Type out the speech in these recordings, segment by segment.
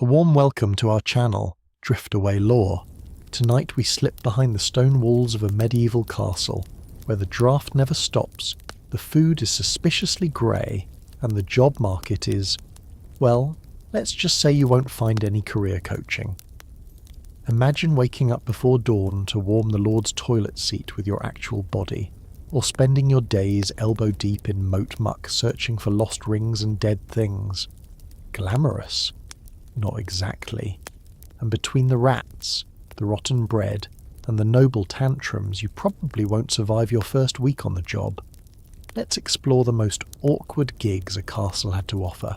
A warm welcome to our channel, Drift Away Lore. Tonight we slip behind the stone walls of a medieval castle, where the draft never stops, the food is suspiciously grey, and the job market is, well, let's just say you won't find any career coaching. Imagine waking up before dawn to warm the Lord's toilet seat with your actual body, or spending your days elbow deep in moat muck searching for lost rings and dead things. Glamorous? Not exactly. And between the rats, the rotten bread, and the noble tantrums, you probably won't survive your first week on the job. Let's explore the most awkward gigs a castle had to offer.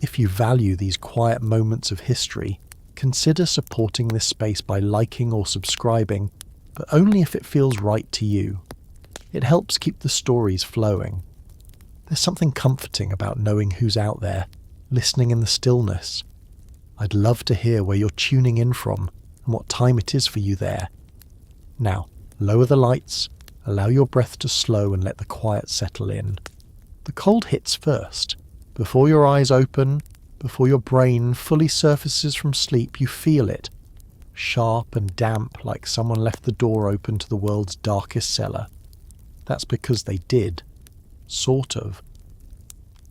If you value these quiet moments of history, consider supporting this space by liking or subscribing, but only if it feels right to you. It helps keep the stories flowing. There's something comforting about knowing who's out there, listening in the stillness. I'd love to hear where you're tuning in from and what time it is for you there. Now, lower the lights, allow your breath to slow and let the quiet settle in. The cold hits first. Before your eyes open, before your brain fully surfaces from sleep, you feel it. Sharp and damp, like someone left the door open to the world's darkest cellar. That's because they did. Sort of.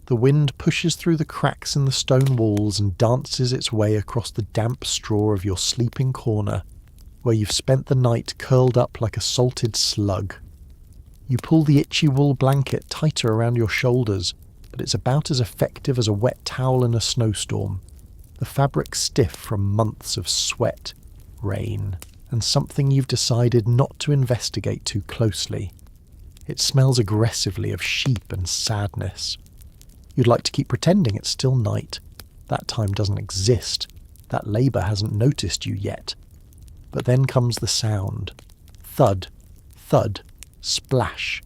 The wind pushes through the cracks in the stone walls and dances its way across the damp straw of your sleeping corner, where you've spent the night curled up like a salted slug. You pull the itchy wool blanket tighter around your shoulders, but it's about as effective as a wet towel in a snowstorm. The fabric stiff from months of sweat, rain, and something you've decided not to investigate too closely. It smells aggressively of sheep and sadness. You'd like to keep pretending it's still night. That time doesn't exist. That labour hasn't noticed you yet. But then comes the sound. Thud, thud, splash.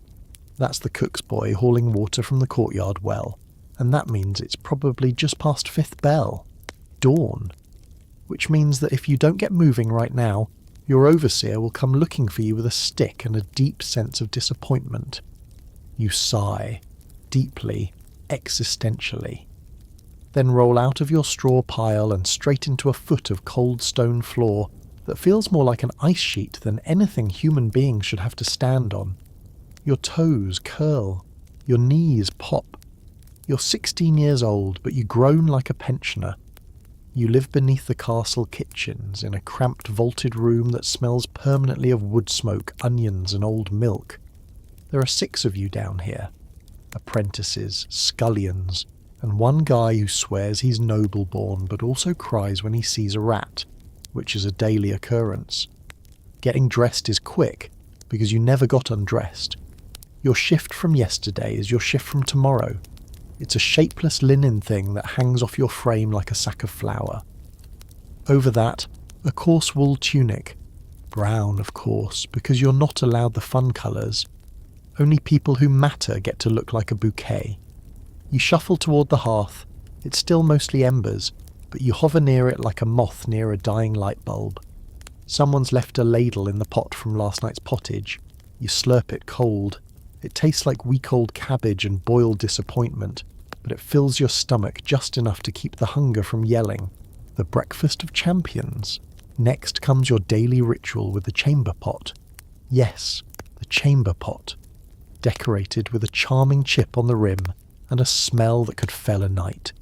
That's the cook's boy hauling water from the courtyard well, and that means it's probably just past fifth bell. Dawn. Which means that if you don't get moving right now, your overseer will come looking for you with a stick and a deep sense of disappointment. You sigh, deeply, existentially. Then roll out of your straw pile and straight into a foot of cold stone floor that feels more like an ice sheet than anything human beings should have to stand on. Your toes curl, your knees pop. You're 16 years old, but you groan like a pensioner. You live beneath the castle kitchens in a cramped vaulted room that smells permanently of wood smoke, onions and old milk. There are 6 of you down here. Apprentices, scullions, and one guy who swears he's noble-born but also cries when he sees a rat, which is a daily occurrence. Getting dressed is quick, because you never got undressed. Your shift from yesterday is your shift from tomorrow. It's a shapeless linen thing that hangs off your frame like a sack of flour. Over that, a coarse wool tunic. Brown, of course, because you're not allowed the fun colours. Only people who matter get to look like a bouquet. You shuffle toward the hearth. It's still mostly embers, but you hover near it like a moth near a dying light bulb. Someone's left a ladle in the pot from last night's pottage. You slurp it cold. It tastes like week-old cabbage and boiled disappointment, but it fills your stomach just enough to keep the hunger from yelling. The breakfast of champions. Next comes your daily ritual with the chamber pot. Yes, the chamber pot. Decorated with a charming chip on the rim and a smell that could fell a knight.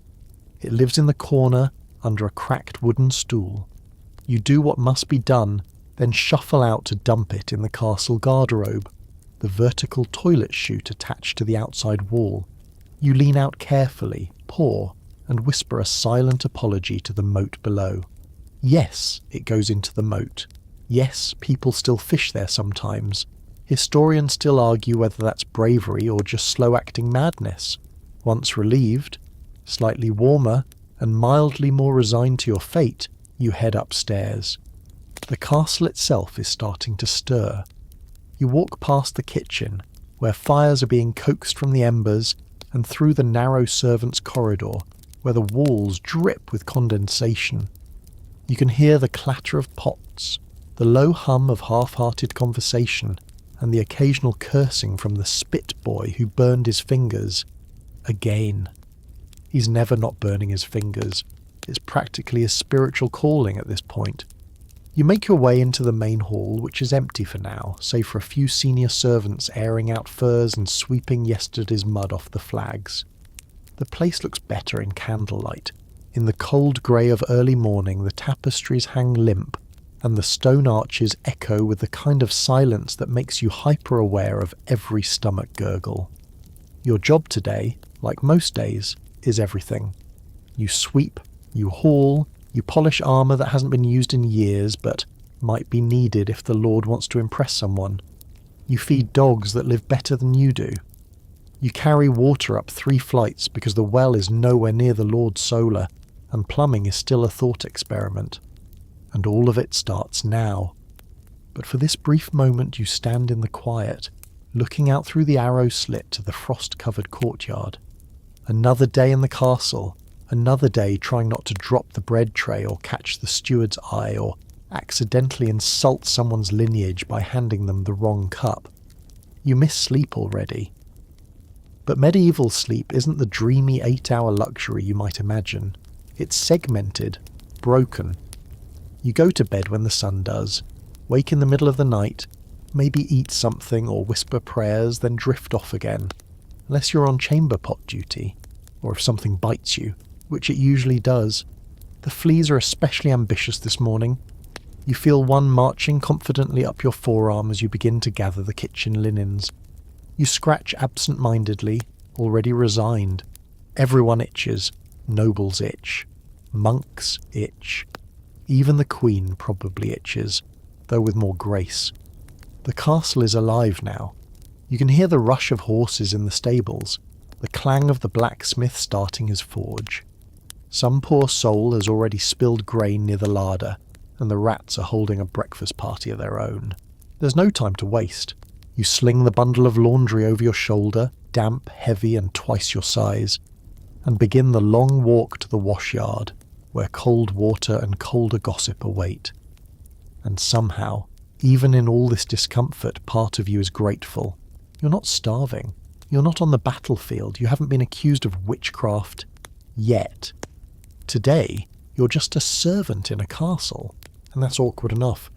It lives in the corner under a cracked wooden stool. You do what must be done, then shuffle out to dump it in the castle garderobe, the vertical toilet chute attached to the outside wall. You lean out carefully, pour, and whisper a silent apology to the moat below. Yes, it goes into the moat. Yes, people still fish there sometimes. Historians still argue whether that's bravery or just slow-acting madness. Once relieved, slightly warmer, and mildly more resigned to your fate, you head upstairs. The castle itself is starting to stir. You walk past the kitchen, where fires are being coaxed from the embers, and through the narrow servants' corridor, where the walls drip with condensation. You can hear the clatter of pots, the low hum of half-hearted conversation, and the occasional cursing from the spit boy who burned his fingers. Again. He's never not burning his fingers. It's practically a spiritual calling at this point. You make your way into the main hall, which is empty for now, save for a few senior servants airing out furs and sweeping yesterday's mud off the flags. The place looks better in candlelight. In the cold grey of early morning, the tapestries hang limp, and the stone arches echo with the kind of silence that makes you hyper-aware of every stomach gurgle. Your job today, like most days, is everything. You sweep, you haul, you polish armour that hasn't been used in years but might be needed if the Lord wants to impress someone. You feed dogs that live better than you do. You carry water up 3 flights because the well is nowhere near the Lord's solar, and plumbing is still a thought experiment. And all of it starts now. But for this brief moment you stand in the quiet, looking out through the arrow slit to the frost-covered courtyard. Another day in the castle, another day trying not to drop the bread tray or catch the steward's eye or accidentally insult someone's lineage by handing them the wrong cup. You miss sleep already. But medieval sleep isn't the dreamy 8-hour luxury you might imagine. It's segmented, broken. You go to bed when the sun does, wake in the middle of the night, maybe eat something or whisper prayers, then drift off again, unless you're on chamber pot duty, or if something bites you, which it usually does. The fleas are especially ambitious this morning. You feel one marching confidently up your forearm as you begin to gather the kitchen linens. You scratch absent-mindedly, already resigned. Everyone itches. Nobles itch. Monks itch. Even the Queen probably itches, though with more grace. The castle is alive now. You can hear the rush of horses in the stables, the clang of the blacksmith starting his forge. Some poor soul has already spilled grain near the larder, and the rats are holding a breakfast party of their own. There's no time to waste. You sling the bundle of laundry over your shoulder, damp, heavy, and twice your size, and begin the long walk to the wash-yard, where cold water and colder gossip await. And somehow, even in all this discomfort, part of you is grateful. You're not starving. You're not on the battlefield. You haven't been accused of witchcraft yet. Today, you're just a servant in a castle, and that's awkward enough.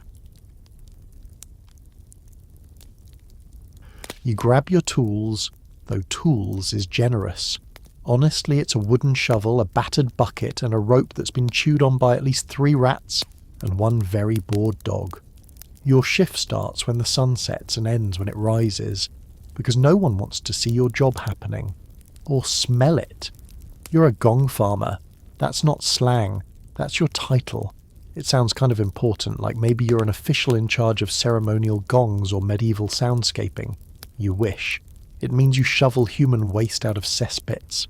You grab your tools, though tools is generous. Honestly, it's a wooden shovel, a battered bucket, and a rope that's been chewed on by at least 3 rats and 1 very bored dog. Your shift starts when the sun sets and ends when it rises, because no one wants to see your job happening, or smell it. You're a gong farmer. That's not slang. That's your title. It sounds kind of important, like maybe you're an official in charge of ceremonial gongs or medieval soundscaping. You wish. It means you shovel human waste out of cesspits.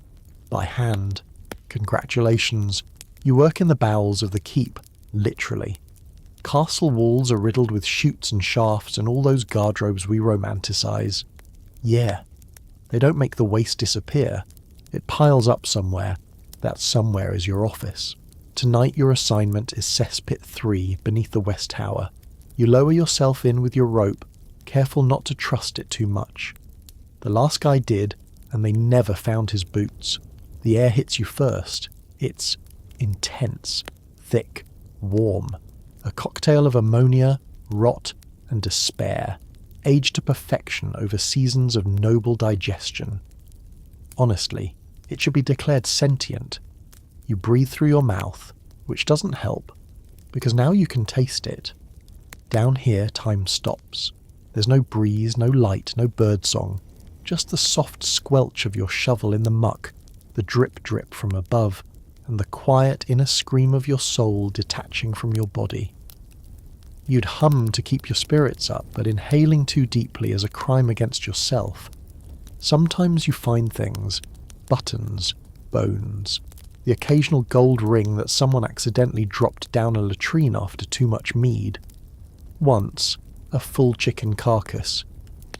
By hand. Congratulations. You work in the bowels of the keep, literally. Castle walls are riddled with chutes and shafts and all those guardrobes we romanticize. Yeah. They don't make the waste disappear. It piles up somewhere. That somewhere is your office. Tonight your assignment is cesspit 3 beneath the west tower. You lower yourself in with your rope, careful not to trust it too much. The last guy did, and they never found his boots. The air hits you first. It's intense, thick, warm. A cocktail of ammonia, rot, and despair, aged to perfection over seasons of noble digestion. Honestly, it should be declared sentient. You breathe through your mouth, which doesn't help, because now you can taste it. Down here, time stops. There's no breeze, no light, no birdsong, just the soft squelch of your shovel in the muck, the drip-drip from above, and the quiet inner scream of your soul detaching from your body. You'd hum to keep your spirits up, but inhaling too deeply is a crime against yourself. Sometimes you find things, buttons, bones, the occasional gold ring that someone accidentally dropped down a latrine after too much mead. Once, a full chicken carcass.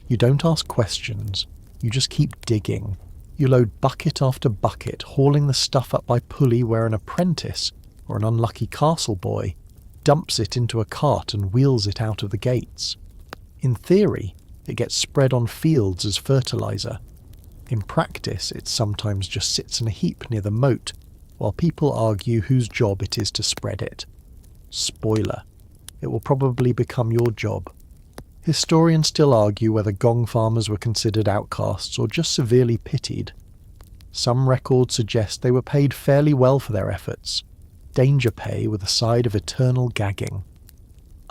You don't ask questions, you just keep digging. You load bucket after bucket, hauling the stuff up by pulley where an apprentice, or an unlucky castle boy, dumps it into a cart and wheels it out of the gates. In theory, it gets spread on fields as fertilizer. In practice, it sometimes just sits in a heap near the moat, while people argue whose job it is to spread it. Spoiler, it will probably become your job. Historians still argue whether gong farmers were considered outcasts or just severely pitied. Some records suggest they were paid fairly well for their efforts, danger pay with a side of eternal gagging.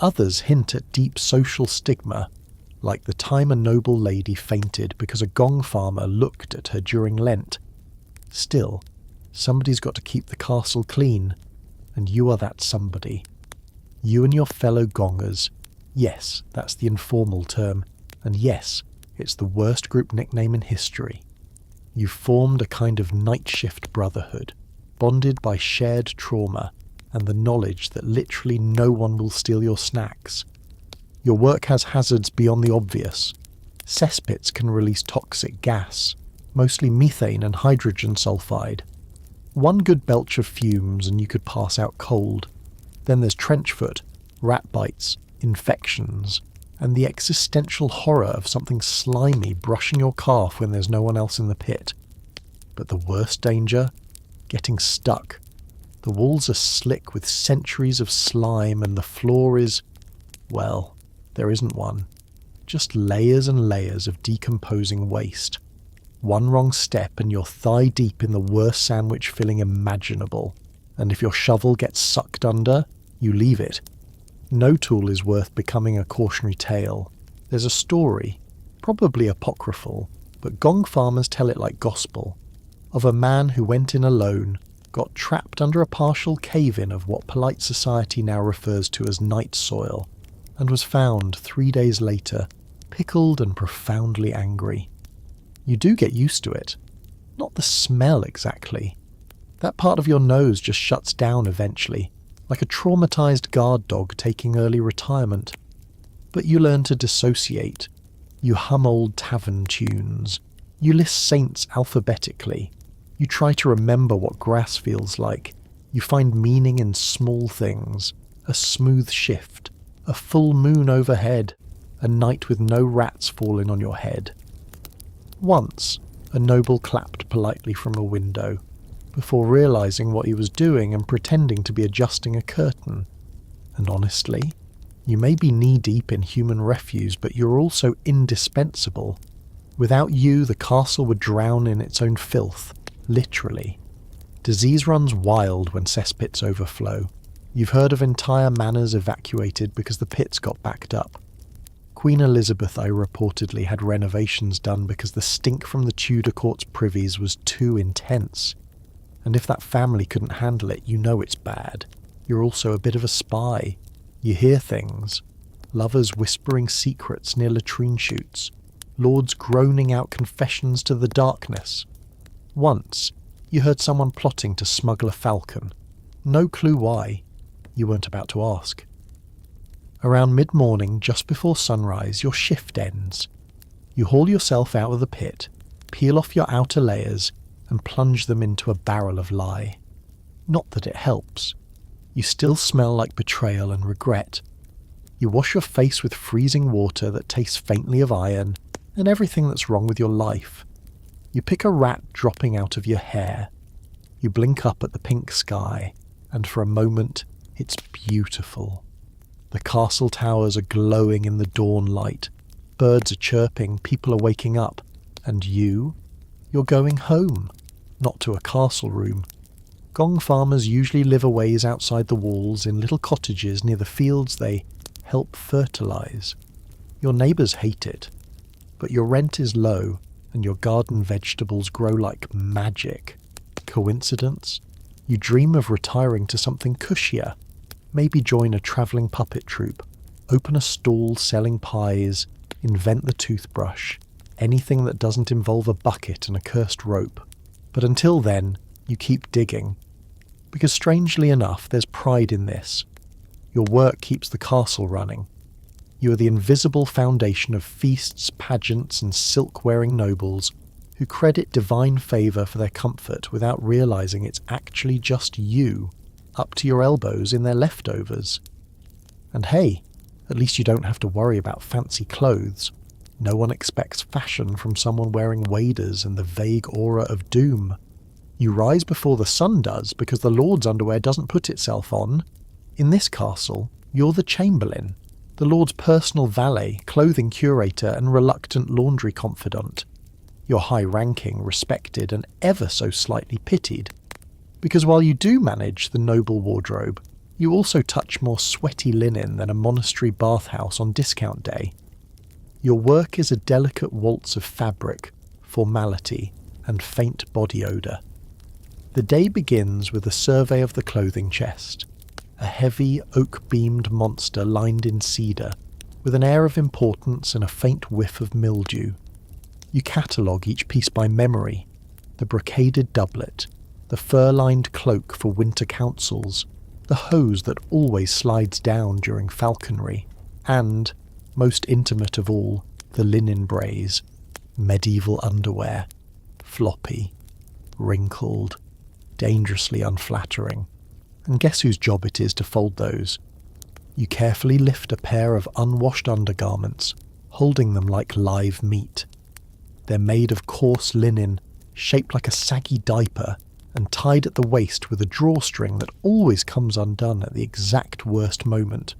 Others hint at deep social stigma, like the time a noble lady fainted because a gong farmer looked at her during Lent. Still, somebody's got to keep the castle clean, and you are that somebody. You and your fellow gongers. Yes, that's the informal term, and yes, it's the worst group nickname in history. You've formed a kind of night shift brotherhood, bonded by shared trauma and the knowledge that literally no one will steal your snacks. Your work has hazards beyond the obvious. Cesspits can release toxic gas, mostly methane and hydrogen sulfide. One good belch of fumes and you could pass out cold. Then there's trench foot, rat bites, infections, and the existential horror of something slimy brushing your calf when there's no one else in the pit. But the worst danger? Getting stuck. The walls are slick with centuries of slime and the floor is, well, there isn't one. Just layers and layers of decomposing waste. One wrong step and you're thigh deep in the worst sandwich filling imaginable. And if your shovel gets sucked under, you leave it. No tool is worth becoming a cautionary tale. There's a story, probably apocryphal, but gong farmers tell it like gospel, of a man who went in alone, got trapped under a partial cave-in of what polite society now refers to as night soil, and was found 3 days later, pickled and profoundly angry. You do get used to it. Not the smell exactly. That part of your nose just shuts down eventually, like a traumatized guard dog taking early retirement. But you learn to dissociate. You hum old tavern tunes. You list saints alphabetically. You try to remember what grass feels like. You find meaning in small things. A smooth shift. A full moon overhead. A night with no rats falling on your head. Once, a noble clapped politely from a window, before realizing what he was doing and pretending to be adjusting a curtain. And honestly, you may be knee-deep in human refuse, but you're also indispensable. Without you, the castle would drown in its own filth, literally. Disease runs wild when cesspits overflow. You've heard of entire manors evacuated because the pits got backed up. Queen Elizabeth, I reportedly, had renovations done because the stink from the Tudor court's privies was too intense. And if that family couldn't handle it, you know it's bad. You're also a bit of a spy. You hear things. Lovers whispering secrets near latrine chutes. Lords groaning out confessions to the darkness. Once, you heard someone plotting to smuggle a falcon. No clue why. You weren't about to ask. Around mid-morning, just before sunrise, your shift ends. You haul yourself out of the pit, peel off your outer layers, and plunge them into a barrel of lye. Not that it helps. You still smell like betrayal and regret. You wash your face with freezing water that tastes faintly of iron, and everything that's wrong with your life. You pick a rat dropping out of your hair. You blink up at the pink sky, and for a moment, it's beautiful. The castle towers are glowing in the dawn light. Birds are chirping, people are waking up. And you're going home. Not to a castle room. Gong farmers usually live a ways outside the walls in little cottages near the fields they help fertilize. Your neighbours hate it, but your rent is low and your garden vegetables grow like magic. Coincidence? You dream of retiring to something cushier. Maybe join a travelling puppet troupe, open a stall selling pies, invent the toothbrush, anything that doesn't involve a bucket and a cursed rope. But until then, you keep digging. Because strangely enough, there's pride in this. Your work keeps the castle running. You are the invisible foundation of feasts, pageants, and silk-wearing nobles who credit divine favour for their comfort without realising it's actually just you, up to your elbows in their leftovers. And hey, at least you don't have to worry about fancy clothes. No one expects fashion from someone wearing waders and the vague aura of doom. You rise before the sun does because the Lord's underwear doesn't put itself on. In this castle, you're the chamberlain, the Lord's personal valet, clothing curator and reluctant laundry confidant. You're high-ranking, respected and ever so slightly pitied. Because while you do manage the noble wardrobe, you also touch more sweaty linen than a monastery bathhouse on discount day. Your work is a delicate waltz of fabric, formality and faint body odour. The day begins with a survey of the clothing chest, a heavy oak-beamed monster lined in cedar, with an air of importance and a faint whiff of mildew. You catalogue each piece by memory, the brocaded doublet, the fur-lined cloak for winter councils, the hose that always slides down during falconry, and, most intimate of all, the linen braise, medieval underwear, floppy, wrinkled, dangerously unflattering. And guess whose job it is to fold those? You carefully lift a pair of unwashed undergarments, holding them like live meat. They're made of coarse linen, shaped like a saggy diaper, and tied at the waist with a drawstring that always comes undone at the exact worst moment.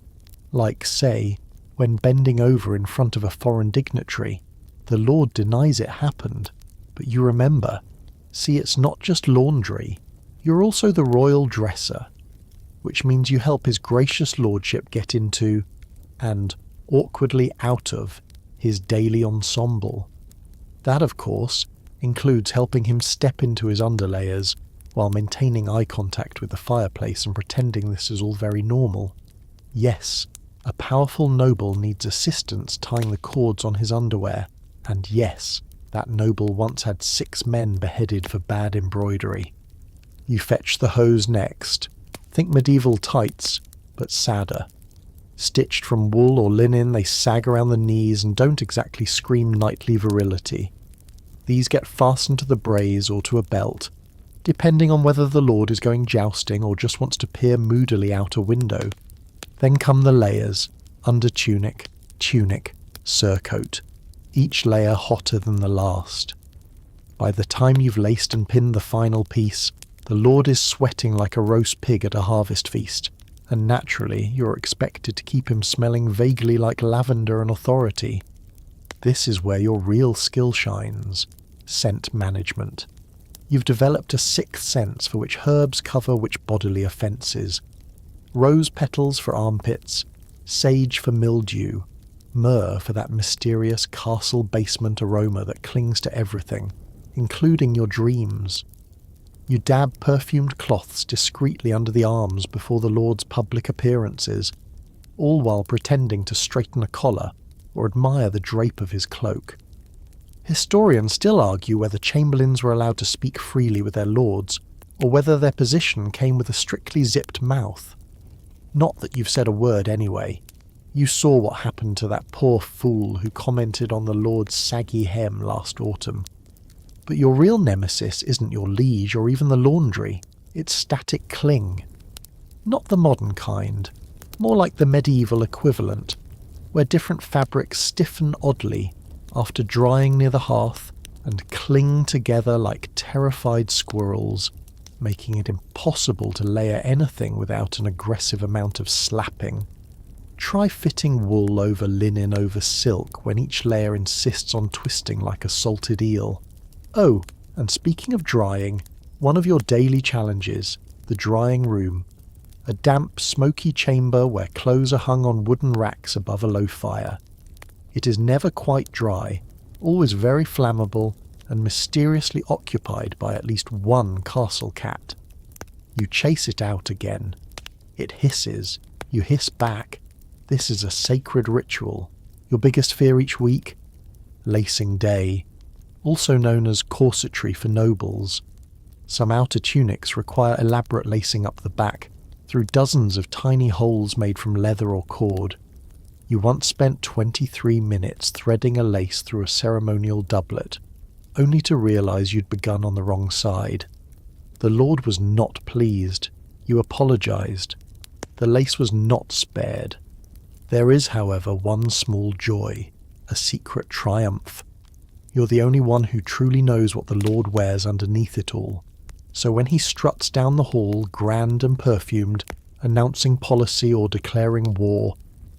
Like, say, when bending over in front of a foreign dignitary, the Lord denies it happened, but you remember. See, it's not just laundry. You're also the royal dresser, which means you help his gracious lordship get into, and awkwardly out of, his daily ensemble. That, of course, includes helping him step into his underlayers while maintaining eye contact with the fireplace and pretending this is all very normal. Yes, a powerful noble needs assistance tying the cords on his underwear, and yes, that noble once had 6 men beheaded for bad embroidery. You fetch the hose next. Think medieval tights, but sadder. Stitched from wool or linen, they sag around the knees and don't exactly scream knightly virility. These get fastened to the braise or to a belt, depending on whether the Lord is going jousting or just wants to peer moodily out a window. Then come the layers, under tunic, surcoat, each layer hotter than the last. By the time you've laced and pinned the final piece, the Lord is sweating like a roast pig at a harvest feast, and naturally you're expected to keep him smelling vaguely like lavender and authority. This is where your real skill shines: scent management. You've developed a 6th sense for which herbs cover which bodily offences. Rose petals for armpits, sage for mildew, myrrh for that mysterious castle basement aroma that clings to everything, including your dreams. You dab perfumed cloths discreetly under the arms before the Lord's public appearances, all while pretending to straighten a collar or admire the drape of his cloak. Historians still argue whether chamberlains were allowed to speak freely with their lords, or whether their position came with a strictly zipped mouth. Not that you've said a word anyway. You saw what happened to that poor fool who commented on the Lord's saggy hem last autumn. But your real nemesis isn't your liege or even the laundry, it's static cling. Not the modern kind, more like the medieval equivalent, where different fabrics stiffen oddly after drying near the hearth and cling together like terrified squirrels, making it impossible to layer anything without an aggressive amount of slapping. Try fitting wool over linen over silk when each layer insists on twisting like a salted eel. Oh, and speaking of drying, one of your daily challenges, the drying room, a damp, smoky chamber where clothes are hung on wooden racks above a low fire. It is never quite dry, always very flammable, and mysteriously occupied by at least one castle cat. You chase it out again. It hisses, you hiss back. This is a sacred ritual. Your biggest fear each week? Lacing day, also known as corsetry for nobles. Some outer tunics require elaborate lacing up the back, through dozens of tiny holes made from leather or cord. You once spent 23 minutes threading a lace through a ceremonial doublet, only to realise you'd begun on the wrong side. The Lord was not pleased. You apologised. The lace was not spared. There is, however, one small joy, a secret triumph. You're the only one who truly knows what the Lord wears underneath it all. So when he struts down the hall, grand and perfumed, announcing policy or declaring war,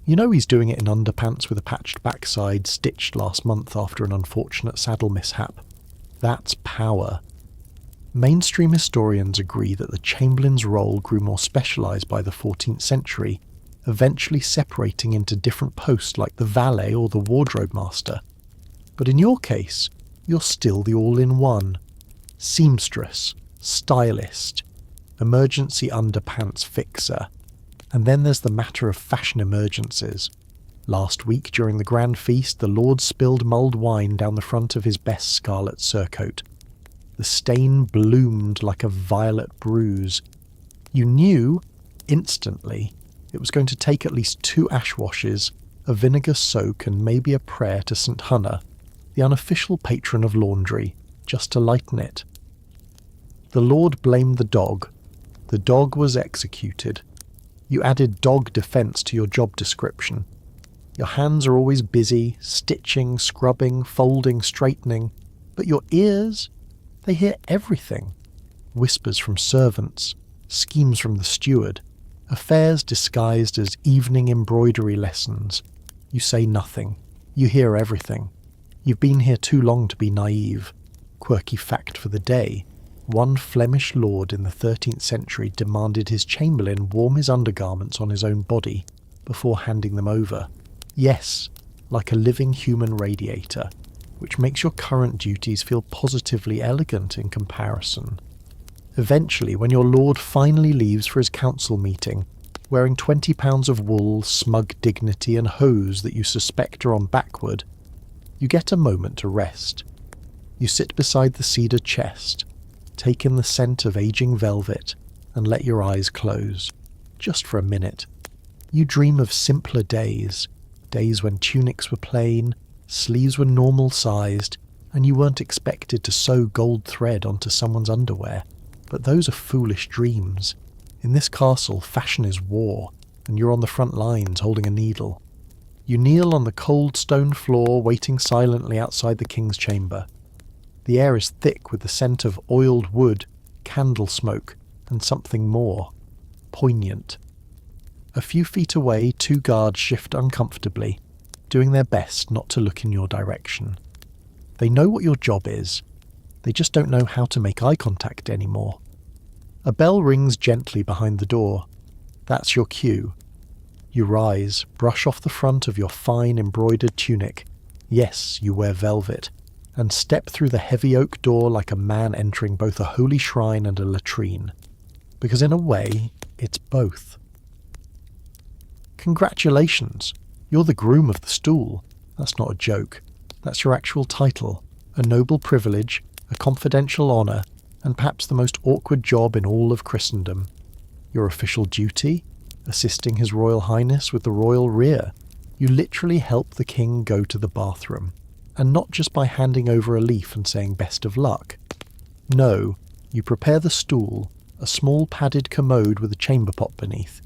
you know he's doing it in underpants with a patched backside stitched last month after an unfortunate saddle mishap. That's power. Mainstream historians agree that the Chamberlain's role grew more specialised by the 14th century, eventually separating into different posts like the valet or the wardrobe master. But in your case, you're still the all-in-one. Seamstress, stylist, emergency underpants fixer. And then there's the matter of fashion emergencies. Last week during the grand feast, the Lord spilled mulled wine down the front of his best scarlet surcoat. The stain bloomed like a violet bruise. You knew, instantly, it was going to take at least 2 ash washes, a vinegar soak and maybe a prayer to St. Hunna, the unofficial patron of laundry, just to lighten it. The Lord blamed the dog. The dog was executed. You added dog defence to your job description. Your hands are always busy, stitching, scrubbing, folding, straightening, but your ears, they hear everything. Whispers from servants, schemes from the steward, affairs disguised as evening embroidery lessons. You say nothing. You hear everything. You've been here too long to be naive. Quirky fact for the day. One Flemish lord in the 13th century demanded his chamberlain warm his undergarments on his own body before handing them over. Yes, like a living human radiator, which makes your current duties feel positively elegant in comparison. Eventually, when your lord finally leaves for his council meeting, wearing 20 pounds of wool, smug dignity and hose that you suspect are on backward, you get a moment to rest. You sit beside the cedar chest, take in the scent of aging velvet, and let your eyes close, just for a minute. You dream of simpler days, days when tunics were plain, sleeves were normal-sized, and you weren't expected to sew gold thread onto someone's underwear. But those are foolish dreams. In this castle, fashion is war, and you're on the front lines holding a needle. You kneel on the cold stone floor, waiting silently outside the king's chamber. The air is thick with the scent of oiled wood, candle smoke, and something more. Poignant. A few feet away, 2 guards shift uncomfortably, doing their best not to look in your direction. They know what your job is. They just don't know how to make eye contact anymore. A bell rings gently behind the door. That's your cue. You rise, brush off the front of your fine embroidered tunic. Yes, you wear velvet. And step through the heavy oak door like a man entering both a holy shrine and a latrine. Because in a way, it's both. Congratulations! You're the groom of the stool. That's not a joke. That's your actual title. A noble privilege, a confidential honour, and perhaps the most awkward job in all of Christendom. Your official duty? Assisting His Royal Highness with the royal rear. You literally help the king go to the bathroom. And not just by handing over a leaf and saying best of luck. No, you prepare the stool, a small padded commode with a chamber pot beneath.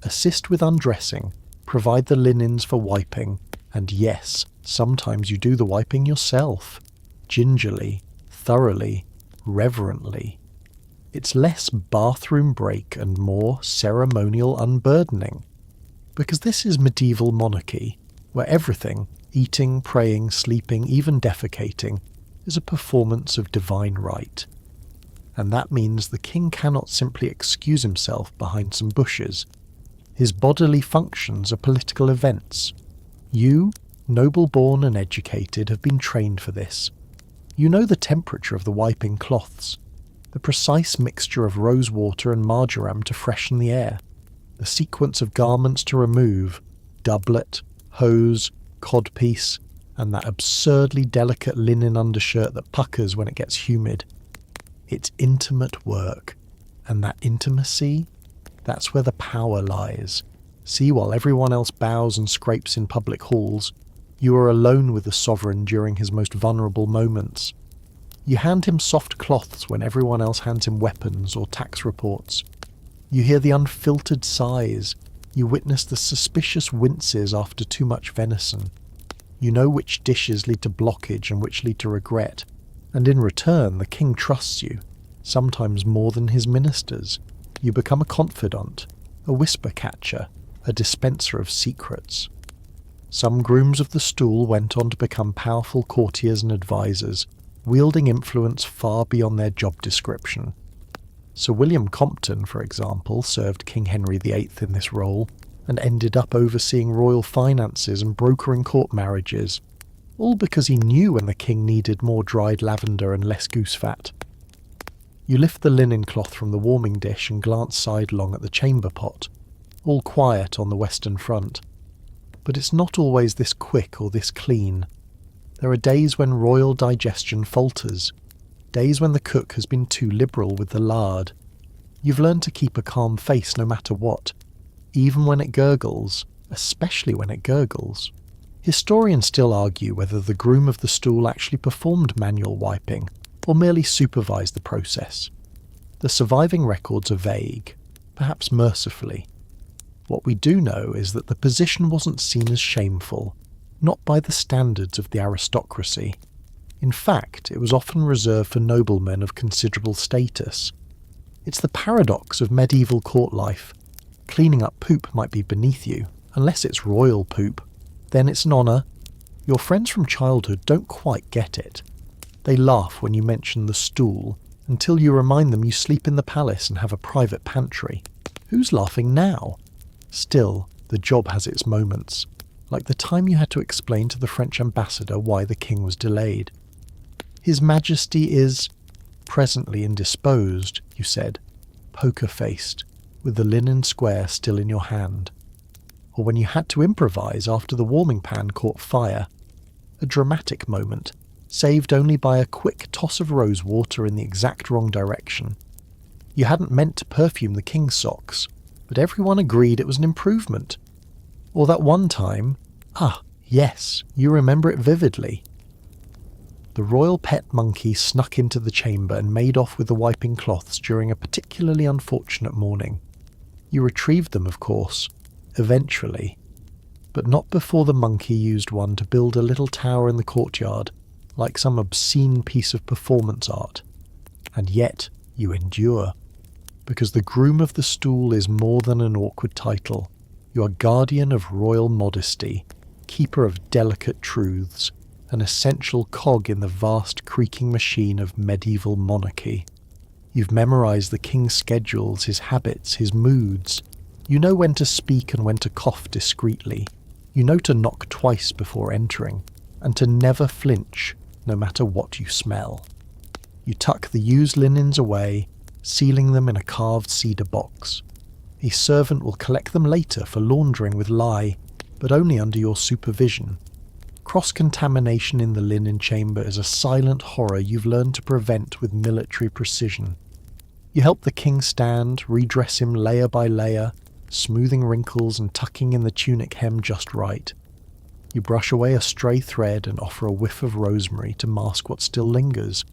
Assist with undressing, provide the linens for wiping, and yes, sometimes you do the wiping yourself. Gingerly, thoroughly, reverently. It's less bathroom break and more ceremonial unburdening. Because this is medieval monarchy, where everything, eating, praying, sleeping, even defecating, is a performance of divine right. And that means the king cannot simply excuse himself behind some bushes. His bodily functions are political events. You, noble-born and educated, have been trained for this. You know the temperature of the wiping cloths, the precise mixture of rose water and marjoram to freshen the air, the sequence of garments to remove, doublet, hose, codpiece, and that absurdly delicate linen undershirt that puckers when it gets humid. It's intimate work, and that intimacy, that's where the power lies. See, while everyone else bows and scrapes in public halls, you are alone with the sovereign during his most vulnerable moments. You hand him soft cloths when everyone else hands him weapons or tax reports. You hear the unfiltered sighs. You witness the suspicious winces after too much venison. You know which dishes lead to blockage and which lead to regret, and in return the king trusts you. sometimes more than his ministers. You become a confidant, a whisper catcher, a dispenser of secrets. Some grooms of the stool went on to become powerful courtiers and advisors, wielding influence far beyond their job description. Sir William Compton, for example, served King Henry VIII in this role, and ended up overseeing royal finances and brokering court marriages, all because he knew when the king needed more dried lavender and less goose fat. You lift the linen cloth from the warming dish and glance sidelong at the chamber pot, all quiet on the western front. But it's not always this quick or this clean. There are days when royal digestion falters, days when the cook has been too liberal with the lard. You've learned to keep a calm face no matter what, even when it gurgles, especially when it gurgles. Historians still argue whether the groom of the stool actually performed manual wiping, or merely supervised the process. The surviving records are vague, perhaps mercifully. What we do know is that the position wasn't seen as shameful, not by the standards of the aristocracy. In fact, it was often reserved for noblemen of considerable status. It's the paradox of medieval court life. Cleaning up poop might be beneath you, unless it's royal poop. Then it's an honour. Your friends from childhood don't quite get it. They laugh when you mention the stool, until you remind them you sleep in the palace and have a private pantry. Who's laughing now? Still, the job has its moments, like the time you had to explain to the French ambassador why the king was delayed. His Majesty is presently indisposed, you said, poker-faced, with the linen square still in your hand. Or when you had to improvise after the warming pan caught fire. A dramatic moment, saved only by a quick toss of rose water in the exact wrong direction. You hadn't meant to perfume the king's socks, but everyone agreed it was an improvement. Or that one time, yes, you remember it vividly. The royal pet monkey snuck into the chamber and made off with the wiping cloths during a particularly unfortunate morning. You retrieved them, of course, eventually, but not before the monkey used one to build a little tower in the courtyard, like some obscene piece of performance art. And yet, you endure. Because the groom of the stool is more than an awkward title. You are guardian of royal modesty, keeper of delicate truths, an essential cog in the vast creaking machine of medieval monarchy. You've memorized the king's schedules, his habits, his moods. You know when to speak and when to cough discreetly. You know to knock twice before entering, and to never flinch, no matter what you smell. You tuck the used linens away, sealing them in a carved cedar box. A servant will collect them later for laundering with lye, but only under your supervision. Cross-contamination in the linen chamber is a silent horror you've learned to prevent with military precision. You help the king stand, redress him layer by layer, smoothing wrinkles and tucking in the tunic hem just right. You brush away a stray thread and offer a whiff of rosemary to mask what still lingers.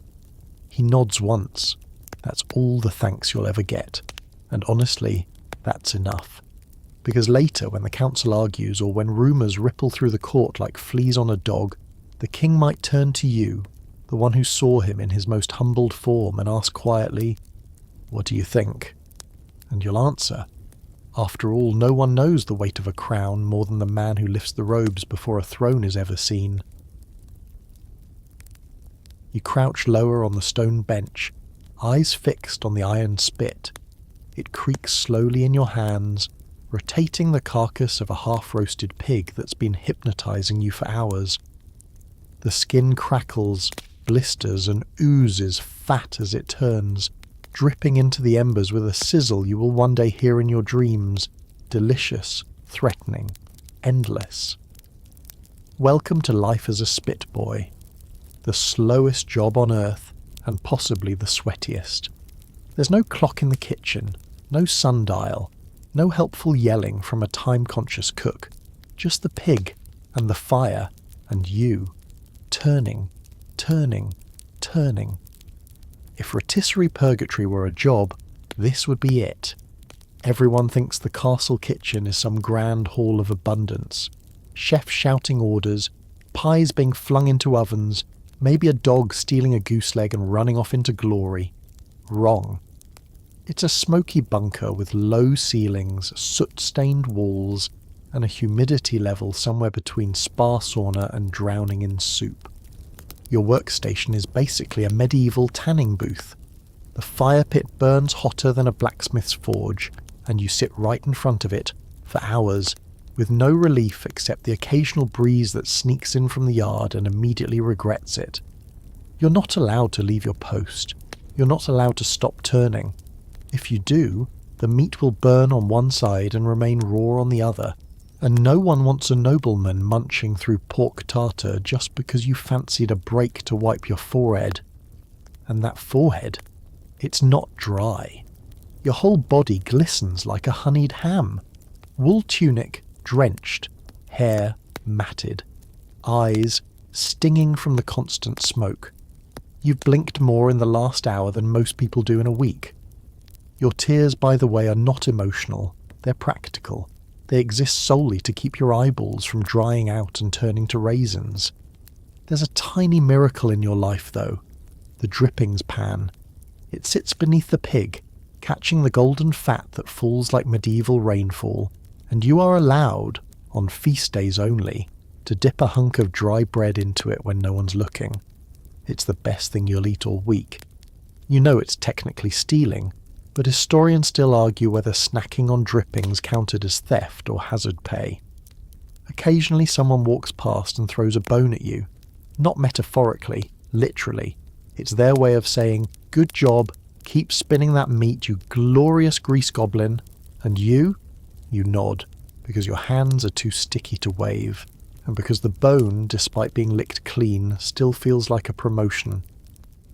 He nods once. That's all the thanks you'll ever get. And honestly, that's enough. Because later, when the council argues or when rumours ripple through the court like fleas on a dog, the king might turn to you, the one who saw him in his most humbled form, and ask quietly, "What do you think?" And you'll answer, "After all, no one knows the weight of a crown more than the man who lifts the robes before a throne is ever seen." You crouch lower on the stone bench, eyes fixed on the iron spit. It creaks slowly in your hands, rotating the carcass of a half-roasted pig that's been hypnotizing you for hours. The skin crackles, blisters, and oozes fat as it turns, dripping into the embers with a sizzle you will one day hear in your dreams, delicious, threatening, endless. Welcome to life as a spit boy, the slowest job on earth, and possibly the sweatiest. There's no clock in the kitchen, no sundial, no helpful yelling from a time-conscious cook, just the pig, and the fire, and you, turning, turning, turning. If rotisserie purgatory were a job, this would be it. Everyone thinks the castle kitchen is some grand hall of abundance. Chefs shouting orders, pies being flung into ovens, maybe a dog stealing a goose leg and running off into glory. Wrong. It's a smoky bunker with low ceilings, soot-stained walls, and a humidity level somewhere between spa sauna and drowning in soup. Your workstation is basically a medieval tanning booth. The fire pit burns hotter than a blacksmith's forge, and you sit right in front of it, for hours, with no relief except the occasional breeze that sneaks in from the yard and immediately regrets it. You're not allowed to leave your post. You're not allowed to stop turning. If you do, the meat will burn on one side and remain raw on the other, and no one wants a nobleman munching through pork tartar just because you fancied a break to wipe your forehead. And that forehead, it's not dry. Your whole body glistens like a honeyed ham. Wool tunic drenched, hair matted, eyes stinging from the constant smoke. You've blinked more in the last hour than most people do in a week. Your tears, by the way, are not emotional, they're practical. They exist solely to keep your eyeballs from drying out and turning to raisins. There's a tiny miracle in your life, though. The drippings pan. It sits beneath the pig, catching the golden fat that falls like medieval rainfall, and you are allowed, on feast days only, to dip a hunk of dry bread into it when no one's looking. It's the best thing you'll eat all week. You know it's technically stealing, but historians still argue whether snacking on drippings counted as theft or hazard pay. Occasionally someone walks past and throws a bone at you. Not metaphorically, literally. It's their way of saying, "Good job, keep spinning that meat, you glorious grease goblin," and you nod, because your hands are too sticky to wave, and because the bone, despite being licked clean, still feels like a promotion.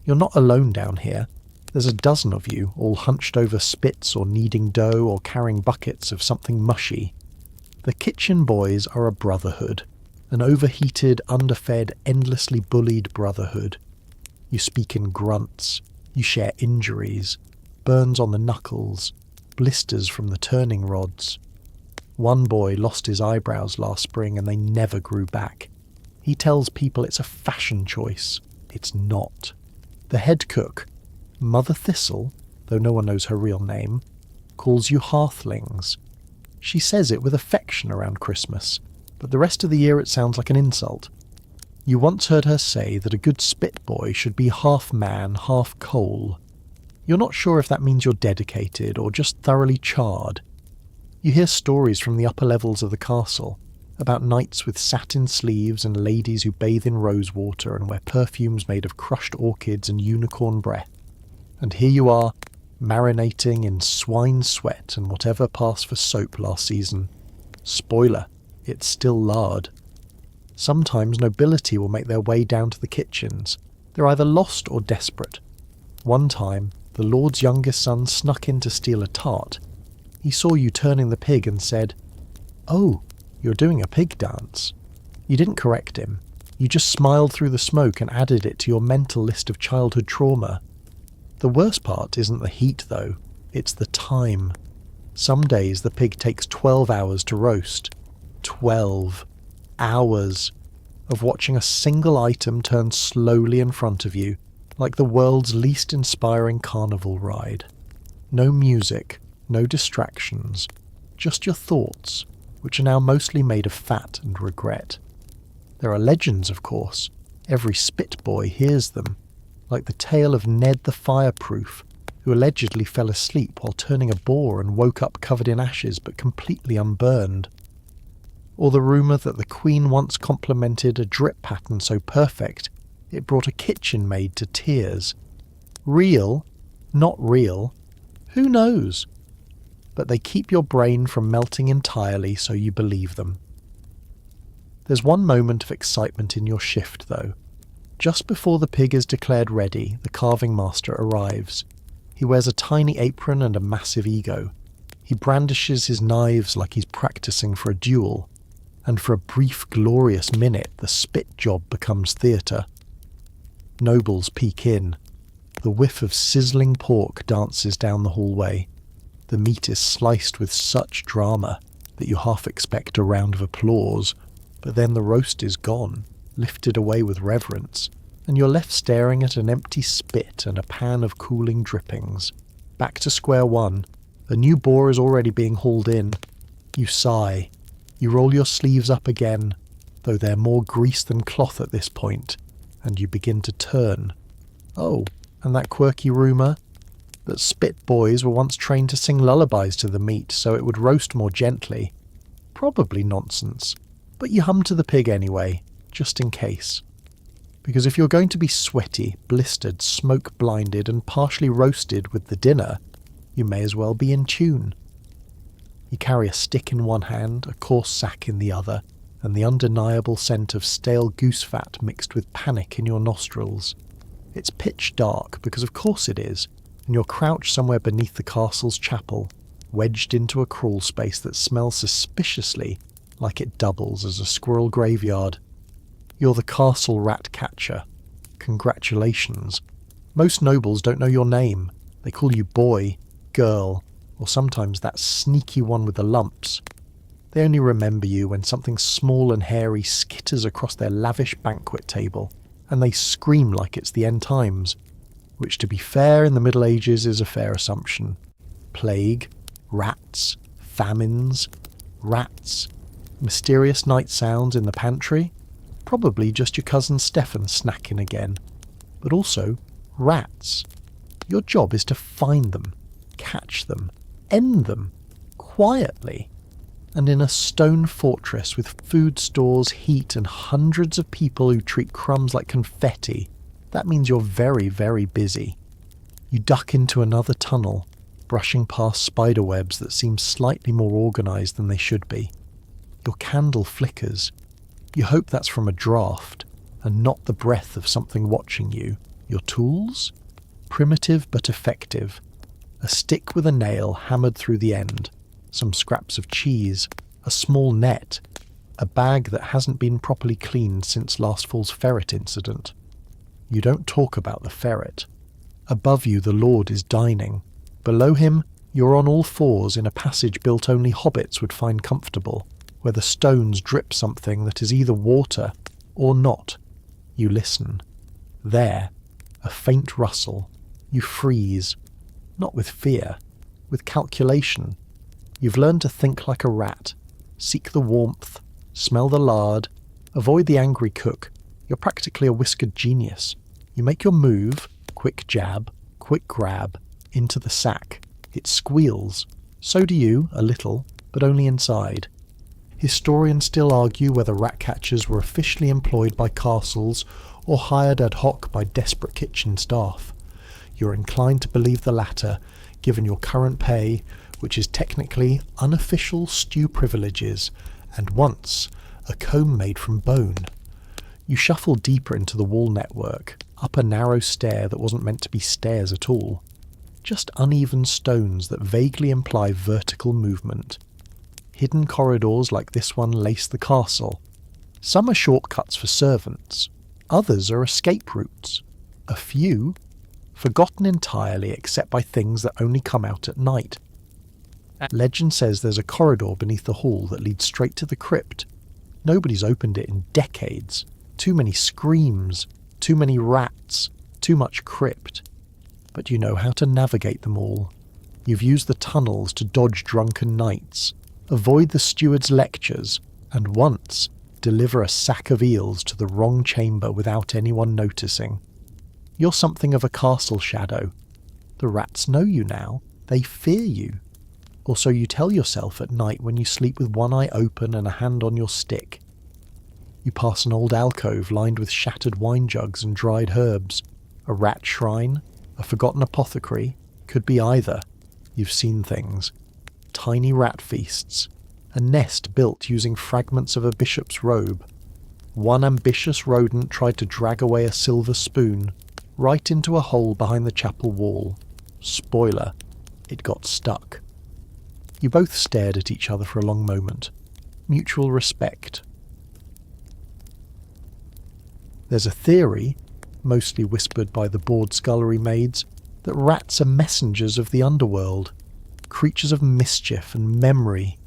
You're not alone down here. There's a dozen of you, all hunched over spits or kneading dough or carrying buckets of something mushy. The kitchen boys are a brotherhood, an overheated, underfed, endlessly bullied brotherhood. You speak in grunts, you share injuries, burns on the knuckles, blisters from the turning rods. One boy lost his eyebrows last spring and they never grew back. He tells people it's a fashion choice. It's not. The head cook, Mother Thistle, though no one knows her real name, calls you hearthlings. She says it with affection around Christmas, but the rest of the year it sounds like an insult. You once heard her say that a good spit boy should be half man, half coal. You're not sure if that means you're dedicated or just thoroughly charred. You hear stories from the upper levels of the castle about knights with satin sleeves and ladies who bathe in rosewater and wear perfumes made of crushed orchids and unicorn breath. And here you are, marinating in swine sweat and whatever passed for soap last season. Spoiler, it's still lard. Sometimes nobility will make their way down to the kitchens. They're either lost or desperate. One time, the lord's youngest son snuck in to steal a tart. He saw you turning the pig and said, "Oh, you're doing a pig dance." You didn't correct him. You just smiled through the smoke and added it to your mental list of childhood trauma. The worst part isn't the heat, though. It's the time. Some days the pig takes 12 hours to roast. 12 hours of watching a single item turn slowly in front of you, like the world's least inspiring carnival ride. No music, no distractions, just your thoughts, which are now mostly made of fat and regret. There are legends, of course. Every spit boy hears them, like the tale of Ned the Fireproof, who allegedly fell asleep while turning a boar and woke up covered in ashes but completely unburned. Or the rumour that the Queen once complimented a drip pattern so perfect it brought a kitchen maid to tears. Real? Not real? Who knows? But they keep your brain from melting entirely so you believe them. There's one moment of excitement in your shift, though. Just before the pig is declared ready, the carving master arrives. He wears a tiny apron and a massive ego. He brandishes his knives like he's practicing for a duel. And for a brief, glorious minute, the spit job becomes theatre. Nobles peek in. The whiff of sizzling pork dances down the hallway. The meat is sliced with such drama that you half expect a round of applause, but then the roast is gone, lifted away with reverence, and you're left staring at an empty spit and a pan of cooling drippings. Back to square one. A new bore is already being hauled in. You sigh. You roll your sleeves up again, though they're more grease than cloth at this point, and you begin to turn. Oh, and that quirky rumour? That spit boys were once trained to sing lullabies to the meat so it would roast more gently. Probably nonsense, but you hum to the pig anyway, just in case. Because if you're going to be sweaty, blistered, smoke-blinded and partially roasted with the dinner, you may as well be in tune. You carry a stick in one hand, a coarse sack in the other, and the undeniable scent of stale goose fat mixed with panic in your nostrils. It's pitch dark, because of course it is, and you're crouched somewhere beneath the castle's chapel, wedged into a crawl space that smells suspiciously like it doubles as a squirrel graveyard. You're the castle rat catcher. Congratulations. Most nobles don't know your name. They call you boy, girl, or sometimes that sneaky one with the lumps. They only remember you when something small and hairy skitters across their lavish banquet table, and they scream like it's the end times, which, to be fair, in the Middle Ages is a fair assumption. Plague, rats, famines, rats, mysterious night sounds in the pantry, probably just your cousin Stefan snacking again. But also, rats. Your job is to find them, catch them, end them, quietly. And in a stone fortress with food stores, heat, and hundreds of people who treat crumbs like confetti, that means you're very, very busy. You duck into another tunnel, brushing past spider webs that seem slightly more organised than they should be. Your candle flickers. You hope that's from a draft, and not the breath of something watching you. Your tools? Primitive but effective. A stick with a nail hammered through the end, some scraps of cheese, a small net, a bag that hasn't been properly cleaned since last fall's ferret incident. You don't talk about the ferret. Above you the Lord is dining. Below him you're on all fours in a passage built only hobbits would find comfortable, where the stones drip something that is either water or not. You listen. There, a faint rustle. You freeze. Not with fear, with calculation. You've learned to think like a rat, seek the warmth, smell the lard, avoid the angry cook. You're practically a whiskered genius. You make your move, quick jab, quick grab, into the sack. It squeals. So do you, a little, but only inside. Historians still argue whether rat catchers were officially employed by castles or hired ad hoc by desperate kitchen staff. You're inclined to believe the latter, given your current pay, which is technically unofficial stew privileges, and once a comb made from bone. You shuffle deeper into the wall network, up a narrow stair that wasn't meant to be stairs at all. Just uneven stones that vaguely imply vertical movement. Hidden corridors like this one lace the castle. Some are shortcuts for servants. Others are escape routes. A few forgotten entirely except by things that only come out at night. Legend says there's a corridor beneath the hall that leads straight to the crypt. Nobody's opened it in decades. Too many screams, too many rats, too much crypt. But you know how to navigate them all. You've used the tunnels to dodge drunken knights, avoid the steward's lectures, and once deliver a sack of eels to the wrong chamber without anyone noticing. You're something of a castle shadow. The rats know you now. They fear you. Or so you tell yourself at night when you sleep with one eye open and a hand on your stick. You pass an old alcove lined with shattered wine jugs and dried herbs. A rat shrine, a forgotten apothecary, could be either. You've seen things. Tiny rat feasts. A nest built using fragments of a bishop's robe. One ambitious rodent tried to drag away a silver spoon, right into a hole behind the chapel wall. Spoiler, it got stuck. You both stared at each other for a long moment. Mutual respect. There's a theory, mostly whispered by the bored scullery maids, that rats are messengers of the underworld, creatures of mischief and memory.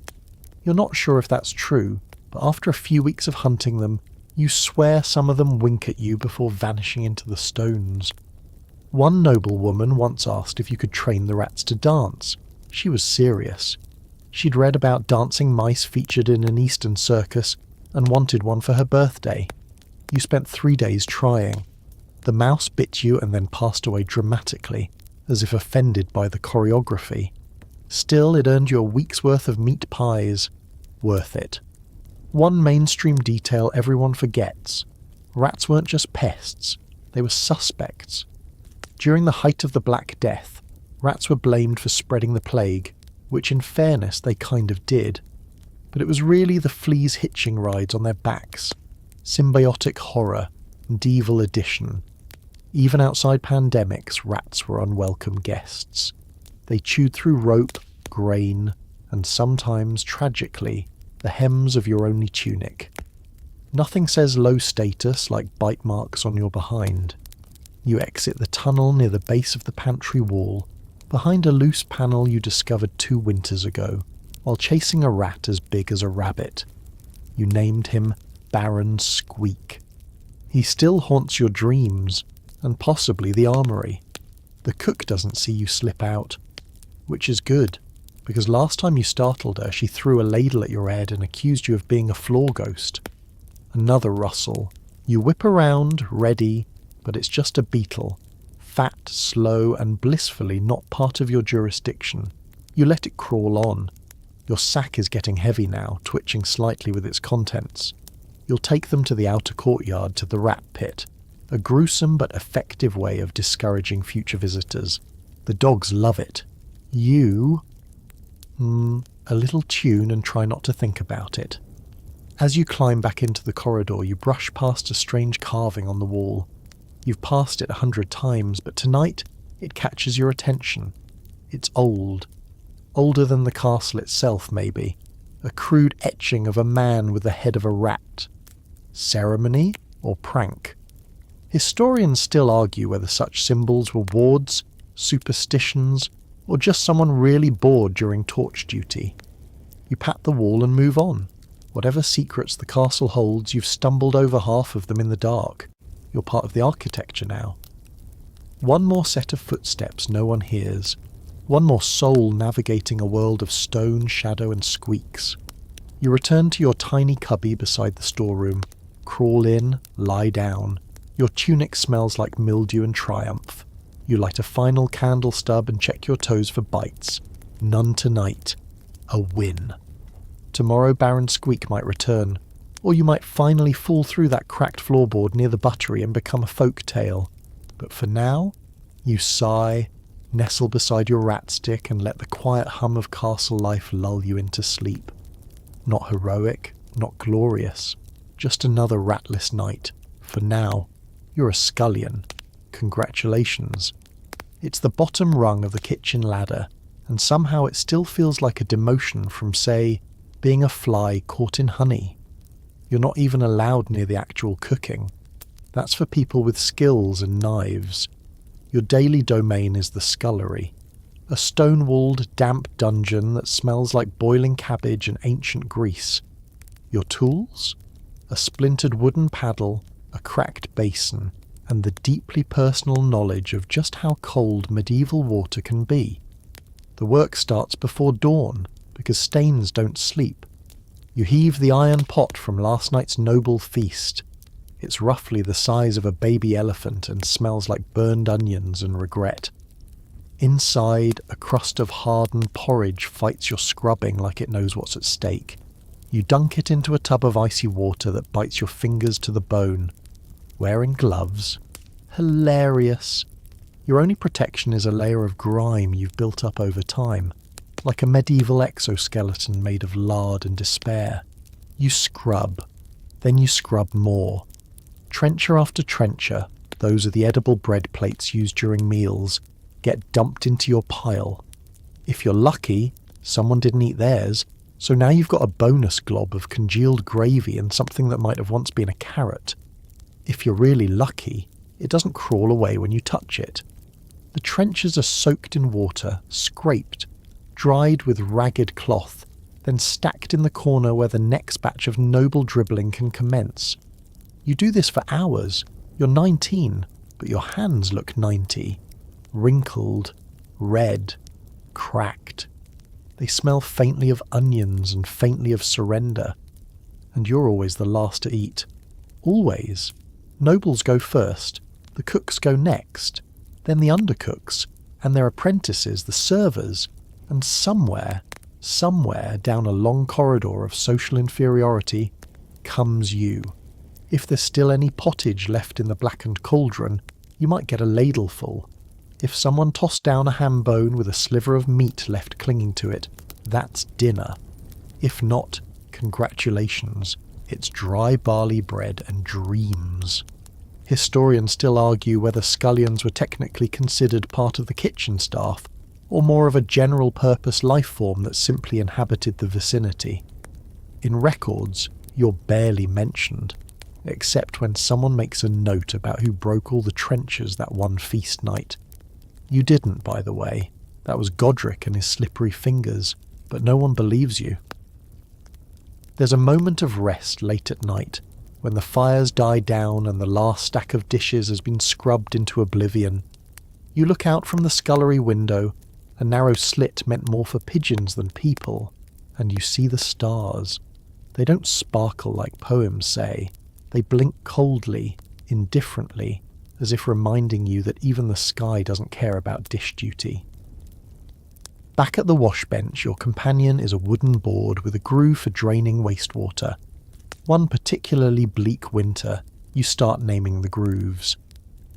You're not sure if that's true, but after a few weeks of hunting them, You swear some of them wink at you before vanishing into the stones. One noblewoman once asked if you could train the rats to dance. She was serious. She'd read about dancing mice featured in an Eastern circus and wanted one for her birthday. You spent 3 days trying. The mouse bit you and then passed away dramatically, as if offended by the choreography. Still, it earned you a week's worth of meat pies. Worth it. One mainstream detail everyone forgets. Rats weren't just pests, they were suspects. During the height of the Black Death, rats were blamed for spreading the plague, which in fairness they kind of did. But it was really the fleas hitching rides on their backs. Symbiotic horror and evil addition. Even outside pandemics, rats were unwelcome guests. They chewed through rope, grain, and sometimes, tragically, the hems of your only tunic. Nothing says low status like bite marks on your behind. You exit the tunnel near the base of the pantry wall, behind a loose panel you discovered 2 winters ago, while chasing a rat as big as a rabbit. You named him Baron Squeak. He still haunts your dreams, and possibly the armory. The cook doesn't see you slip out, which is good, because last time you startled her, she threw a ladle at your head and accused you of being a floor ghost. Another rustle. You whip around, ready, but it's just a beetle. Fat, slow, and blissfully not part of your jurisdiction. You let it crawl on. Your sack is getting heavy now, twitching slightly with its contents. You'll take them to the outer courtyard to the rat pit. A gruesome but effective way of discouraging future visitors. The dogs love it. You... a little tune and try not to think about it. As you climb back into the corridor, you brush past a strange carving on the wall. You've passed it 100 times, but tonight it catches your attention. It's old. Older than the castle itself, maybe. A crude etching of a man with the head of a rat. Ceremony or prank? Historians still argue whether such symbols were wards, superstitions, or just someone really bored during torch duty. You pat the wall and move on. Whatever secrets the castle holds, you've stumbled over half of them in the dark. You're part of the architecture now. One more set of footsteps no one hears. One more soul navigating a world of stone, shadow and squeaks. You return to your tiny cubby beside the storeroom. Crawl in, lie down. Your tunic smells like mildew and triumph. You light a final candle stub and check your toes for bites. None tonight. A win. Tomorrow Baron Squeak might return, or you might finally fall through that cracked floorboard near the buttery and become a folk tale. But for now, you sigh, nestle beside your rat stick and let the quiet hum of castle life lull you into sleep. Not heroic, not glorious, just another ratless night. For now, you're a scullion. Congratulations. It's the bottom rung of the kitchen ladder, and somehow it still feels like a demotion from, say, being a fly caught in honey. You're not even allowed near the actual cooking. That's for people with skills and knives. Your daily domain is the scullery, a stone-walled, damp dungeon that smells like boiling cabbage and ancient grease. Your tools? A splintered wooden paddle, a cracked basin, and the deeply personal knowledge of just how cold medieval water can be. The work starts before dawn, because stains don't sleep. You heave the iron pot from last night's noble feast. It's roughly the size of a baby elephant and smells like burned onions and regret. Inside, a crust of hardened porridge fights your scrubbing like it knows what's at stake. You dunk it into a tub of icy water that bites your fingers to the bone. Wearing gloves? Hilarious. Your only protection is a layer of grime you've built up over time, like a medieval exoskeleton made of lard and despair. You scrub. Then you scrub more. Trencher after trencher, those are the edible bread plates used during meals, get dumped into your pile. If you're lucky, someone didn't eat theirs, so now you've got a bonus glob of congealed gravy and something that might have once been a carrot. If you're really lucky, it doesn't crawl away when you touch it. The trenches are soaked in water, scraped, dried with ragged cloth, then stacked in the corner where the next batch of noble dribbling can commence. You do this for hours. You're 19, but your hands look 90. Wrinkled, red, cracked. They smell faintly of onions and faintly of surrender. And you're always the last to eat. Always. Nobles go first, the cooks go next, then the undercooks, and their apprentices, the servers, and somewhere down a long corridor of social inferiority comes you. If there's still any pottage left in the blackened cauldron, you might get a ladleful. If someone tossed down a ham bone with a sliver of meat left clinging to it, that's dinner. If not, congratulations, it's dry barley bread and dreams. Historians still argue whether scullions were technically considered part of the kitchen staff, or more of a general-purpose life form that simply inhabited the vicinity. In records, you're barely mentioned, except when someone makes a note about who broke all the trenches that one feast night. You didn't, by the way. That was Godric and his slippery fingers, but no one believes you. There's a moment of rest late at night, when the fires die down and the last stack of dishes has been scrubbed into oblivion. You look out from the scullery window, a narrow slit meant more for pigeons than people, and you see the stars. They don't sparkle like poems say. They blink coldly, indifferently, as if reminding you that even the sky doesn't care about dish duty. Back at the wash bench, your companion is a wooden board with a groove for draining wastewater. One particularly bleak winter, you start naming the grooves.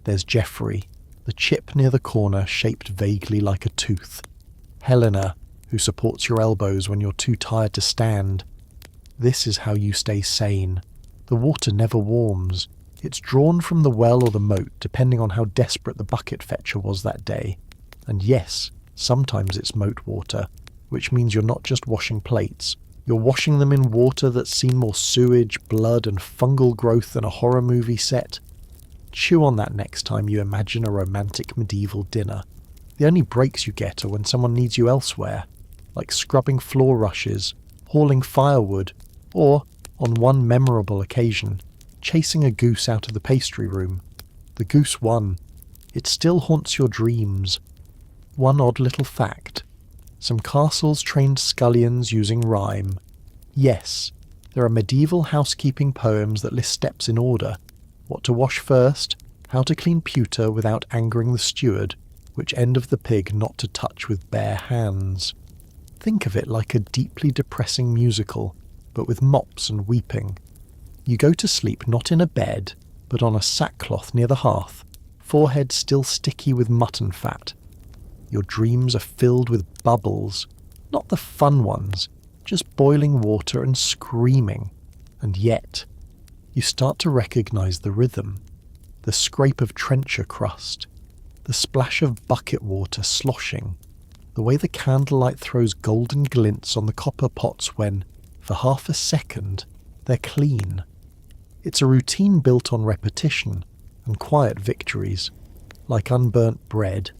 There's Geoffrey, the chip near the corner shaped vaguely like a tooth. Helena, who supports your elbows when you're too tired to stand. This is how you stay sane. The water never warms. It's drawn from the well or the moat, depending on how desperate the bucket fetcher was that day. And yes, sometimes it's moat water, which means you're not just washing plates. You're washing them in water that's seen more sewage, blood, and fungal growth than a horror movie set. Chew on that next time you imagine a romantic medieval dinner. The only breaks you get are when someone needs you elsewhere, like scrubbing floor rushes, hauling firewood, or, on one memorable occasion, chasing a goose out of the pastry room. The goose won. It still haunts your dreams. One odd little fact. Some castles trained scullions using rhyme. Yes, there are medieval housekeeping poems that list steps in order. What to wash first, how to clean pewter without angering the steward, which end of the pig not to touch with bare hands. Think of it like a deeply depressing musical, but with mops and weeping. You go to sleep not in a bed, but on a sackcloth near the hearth, forehead still sticky with mutton fat. Your dreams are filled with bubbles, not the fun ones, just boiling water and screaming. And yet, you start to recognize the rhythm, the scrape of trencher crust, the splash of bucket water sloshing, the way the candlelight throws golden glints on the copper pots when, for half a second, they're clean. It's a routine built on repetition and quiet victories, like unburnt bread,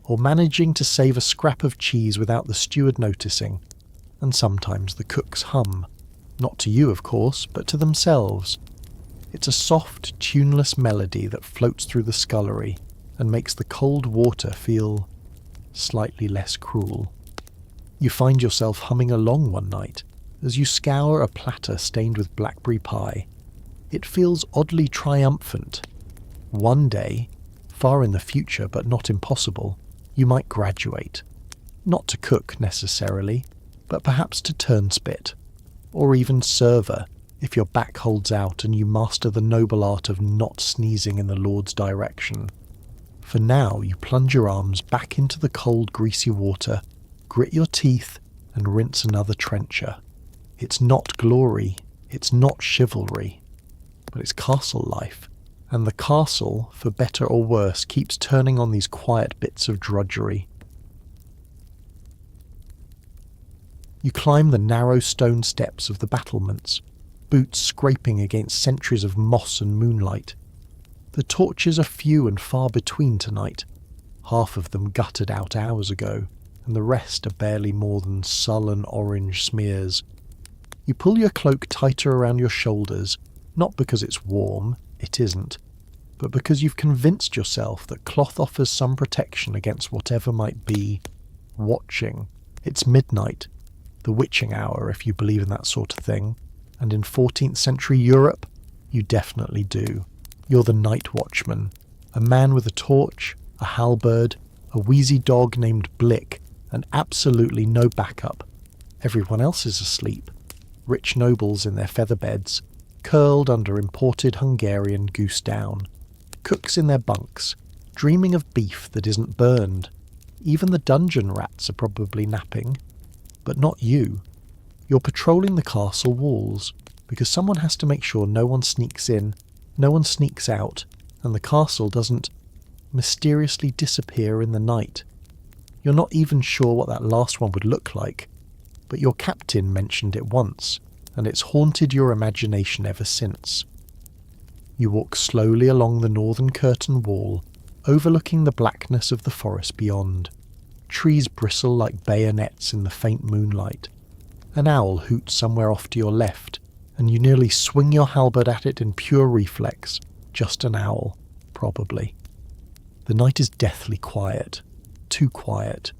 or managing to save a scrap of cheese without the steward noticing, and sometimes the cooks hum, not to you of course, but to themselves. It's a soft, tuneless melody that floats through the scullery and makes the cold water feel slightly less cruel. You find yourself humming along one night as you scour a platter stained with blackberry pie. It feels oddly triumphant. One day, far in the future but not impossible, you might graduate. Not to cook necessarily, but perhaps to turnspit, or even server if your back holds out and you master the noble art of not sneezing in the Lord's direction. For now, you plunge your arms back into the cold, greasy water, grit your teeth, and rinse another trencher. It's not glory, it's not chivalry, but it's castle life. And the castle, for better or worse, keeps turning on these quiet bits of drudgery. You climb the narrow stone steps of the battlements, boots scraping against centuries of moss and moonlight. The torches are few and far between tonight, half of them gutted out hours ago, and the rest are barely more than sullen orange smears. You pull your cloak tighter around your shoulders, Not because it's warm, it isn't, but because you've convinced yourself that cloth offers some protection against whatever might be watching. It's midnight, the witching hour if you believe in that sort of thing, and in 14th century Europe, you definitely do. You're the night watchman, a man with a torch, a halberd, a wheezy dog named Blick, and absolutely no backup. Everyone else is asleep. Rich nobles in their feather beds, curled under imported Hungarian goose down. Cooks in their bunks, dreaming of beef that isn't burned. Even the dungeon rats are probably napping. But not you. You're patrolling the castle walls, because someone has to make sure no one sneaks in, no one sneaks out, and the castle doesn't mysteriously disappear in the night. You're not even sure what that last one would look like, but your captain mentioned it once, and it's haunted your imagination ever since. You walk slowly along the northern curtain wall, overlooking the blackness of the forest beyond. Trees bristle like bayonets in the faint moonlight. An owl hoots somewhere off to your left, and you nearly swing your halberd at it in pure reflex. Just an owl, probably. The night is deathly quiet. Too quiet.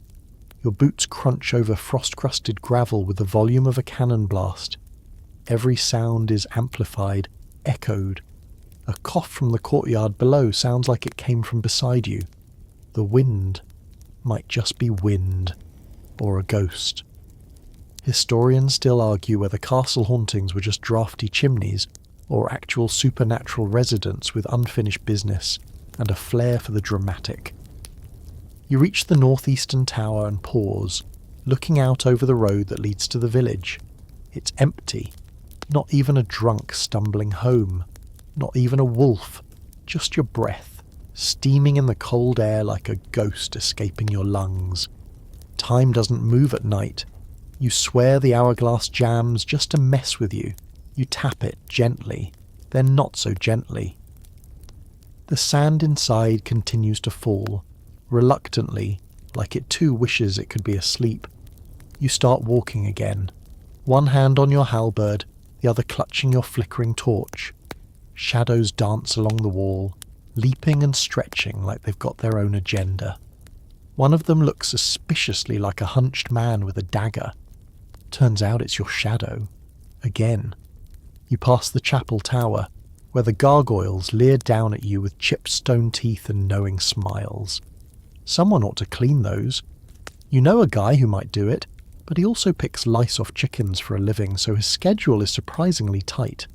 Your boots crunch over frost-crusted gravel with the volume of a cannon blast. Every sound is amplified, echoed. A cough from the courtyard below sounds like it came from beside you. The wind might just be wind, or a ghost. Historians still argue whether castle hauntings were just drafty chimneys, or actual supernatural residents with unfinished business and a flair for the dramatic. You reach the northeastern tower and pause, looking out over the road that leads to the village. It's empty. Not even a drunk stumbling home. Not even a wolf. Just your breath, steaming in the cold air like a ghost escaping your lungs. Time doesn't move at night. You swear the hourglass jams just to mess with you. You tap it gently, then not so gently. The sand inside continues to fall, reluctantly, like it too wishes it could be asleep. You start walking again, one hand on your halberd, the other clutching your flickering torch. Shadows dance along the wall, leaping and stretching like they've got their own agenda. One of them looks suspiciously like a hunched man with a dagger. Turns out it's your shadow. Again. You pass the chapel tower, where the gargoyles leer down at you with chipped stone teeth and knowing smiles. Someone ought to clean those. You know a guy who might do it, but he also picks lice off chickens for a living, so his schedule is surprisingly tight.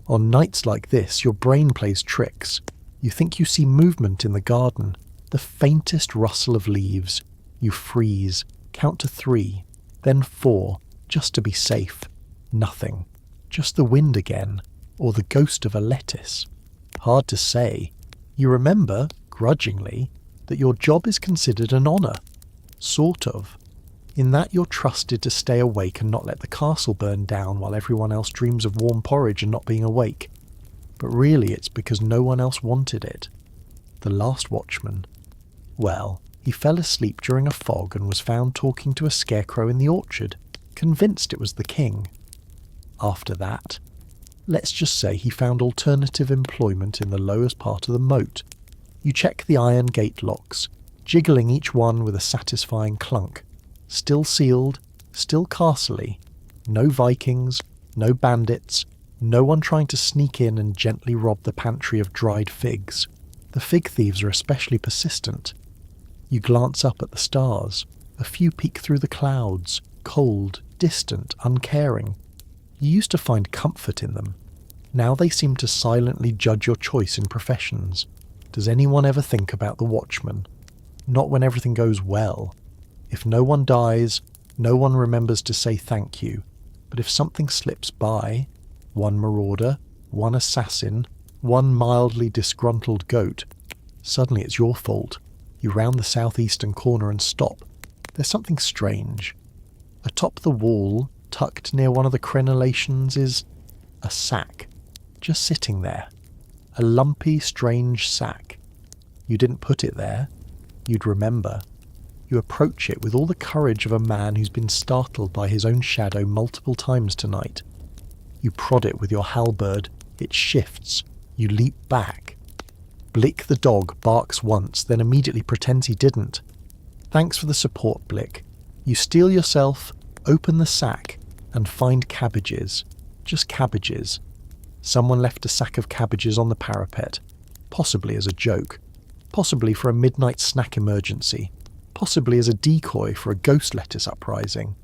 On nights like this, your brain plays tricks. You think you see movement in the garden, the faintest rustle of leaves. You freeze, count to 3, then 4, just to be safe. Nothing. Just the wind again, or the ghost of a lettuce. Hard to say. You remember, grudgingly, that your job is considered an honour. Sort of. In that you're trusted to stay awake and not let the castle burn down while everyone else dreams of warm porridge and not being awake. But really it's because no one else wanted it. The last watchman. Well, he fell asleep during a fog and was found talking to a scarecrow in the orchard, convinced it was the king. After that, let's just say he found alternative employment in the lowest part of the moat. You check the iron gate locks, jiggling each one with a satisfying clunk. Still sealed, still castle-y. No Vikings, no bandits, no one trying to sneak in and gently rob the pantry of dried figs. The fig thieves are especially persistent. You glance up at the stars. A few peek through the clouds, cold, distant, uncaring. You used to find comfort in them. Now they seem to silently judge your choice in professions. Does anyone ever think about the watchman? Not when everything goes well. If no one dies, no one remembers to say thank you. But if something slips by, one marauder, one assassin, one mildly disgruntled goat, suddenly it's your fault. You round the southeastern corner and stop. There's something strange. Atop the wall, tucked near one of the crenellations, is a sack. Just sitting there. A lumpy, strange sack. You didn't put it there. You'd remember. You approach it with all the courage of a man who's been startled by his own shadow multiple times tonight. You prod it with your halberd, It shifts. You leap back. Blick the dog barks once, then immediately pretends he didn't. Thanks for the support, Blick. You steel yourself, open the sack, and find cabbages. Just cabbages. Someone left a sack of cabbages on the parapet, possibly as a joke, possibly for a midnight snack emergency, possibly as a decoy for a ghost lettuce uprising.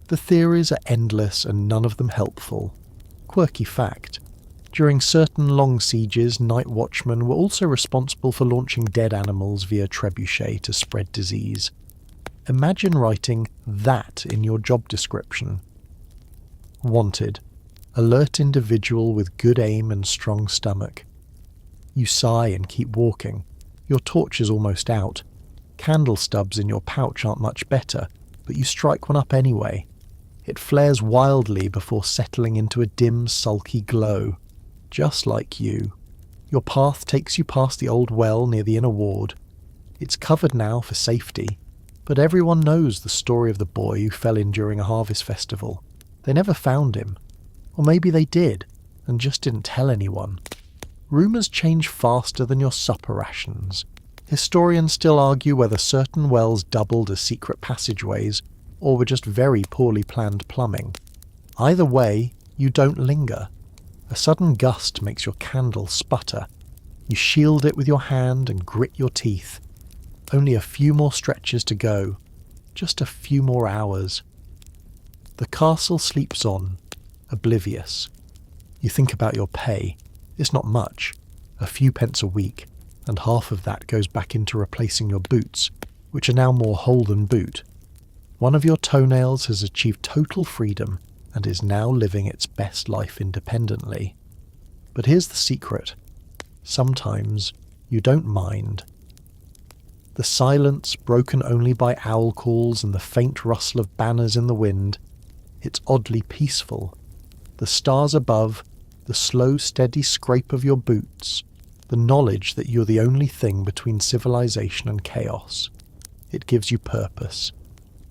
The theories are endless and none of them helpful. Quirky fact. During certain long sieges, night watchmen were also responsible for launching dead animals via trebuchet to spread disease. Imagine writing that in your job description. Wanted. Alert individual with good aim and strong stomach. You sigh and keep walking. Your torch is almost out. Candle stubs in your pouch aren't much better, but you strike one up anyway. It flares wildly before settling into a dim, sulky glow. Just like you. Your path takes you past the old well near the inner ward. It's covered now for safety, but everyone knows the story of the boy who fell in during a harvest festival. They never found him. Or maybe they did, and just didn't tell anyone. Rumours change faster than your supper rations. Historians still argue whether certain wells doubled as secret passageways, or were just very poorly planned plumbing. Either way, you don't linger. A sudden gust makes your candle sputter. You shield it with your hand and grit your teeth. Only a few more stretches to go. Just a few more hours. The castle sleeps on, oblivious. You think about your pay. It's not much. A few pence a week, and half of that goes back into replacing your boots, which are now more hole than boot. One of your toenails has achieved total freedom and is now living its best life independently. But here's the secret. Sometimes you don't mind. The silence, broken only by owl calls and the faint rustle of banners in the wind, it's oddly peaceful. The stars above, the slow, steady scrape of your boots, the knowledge that you're the only thing between civilization and chaos. It gives you purpose.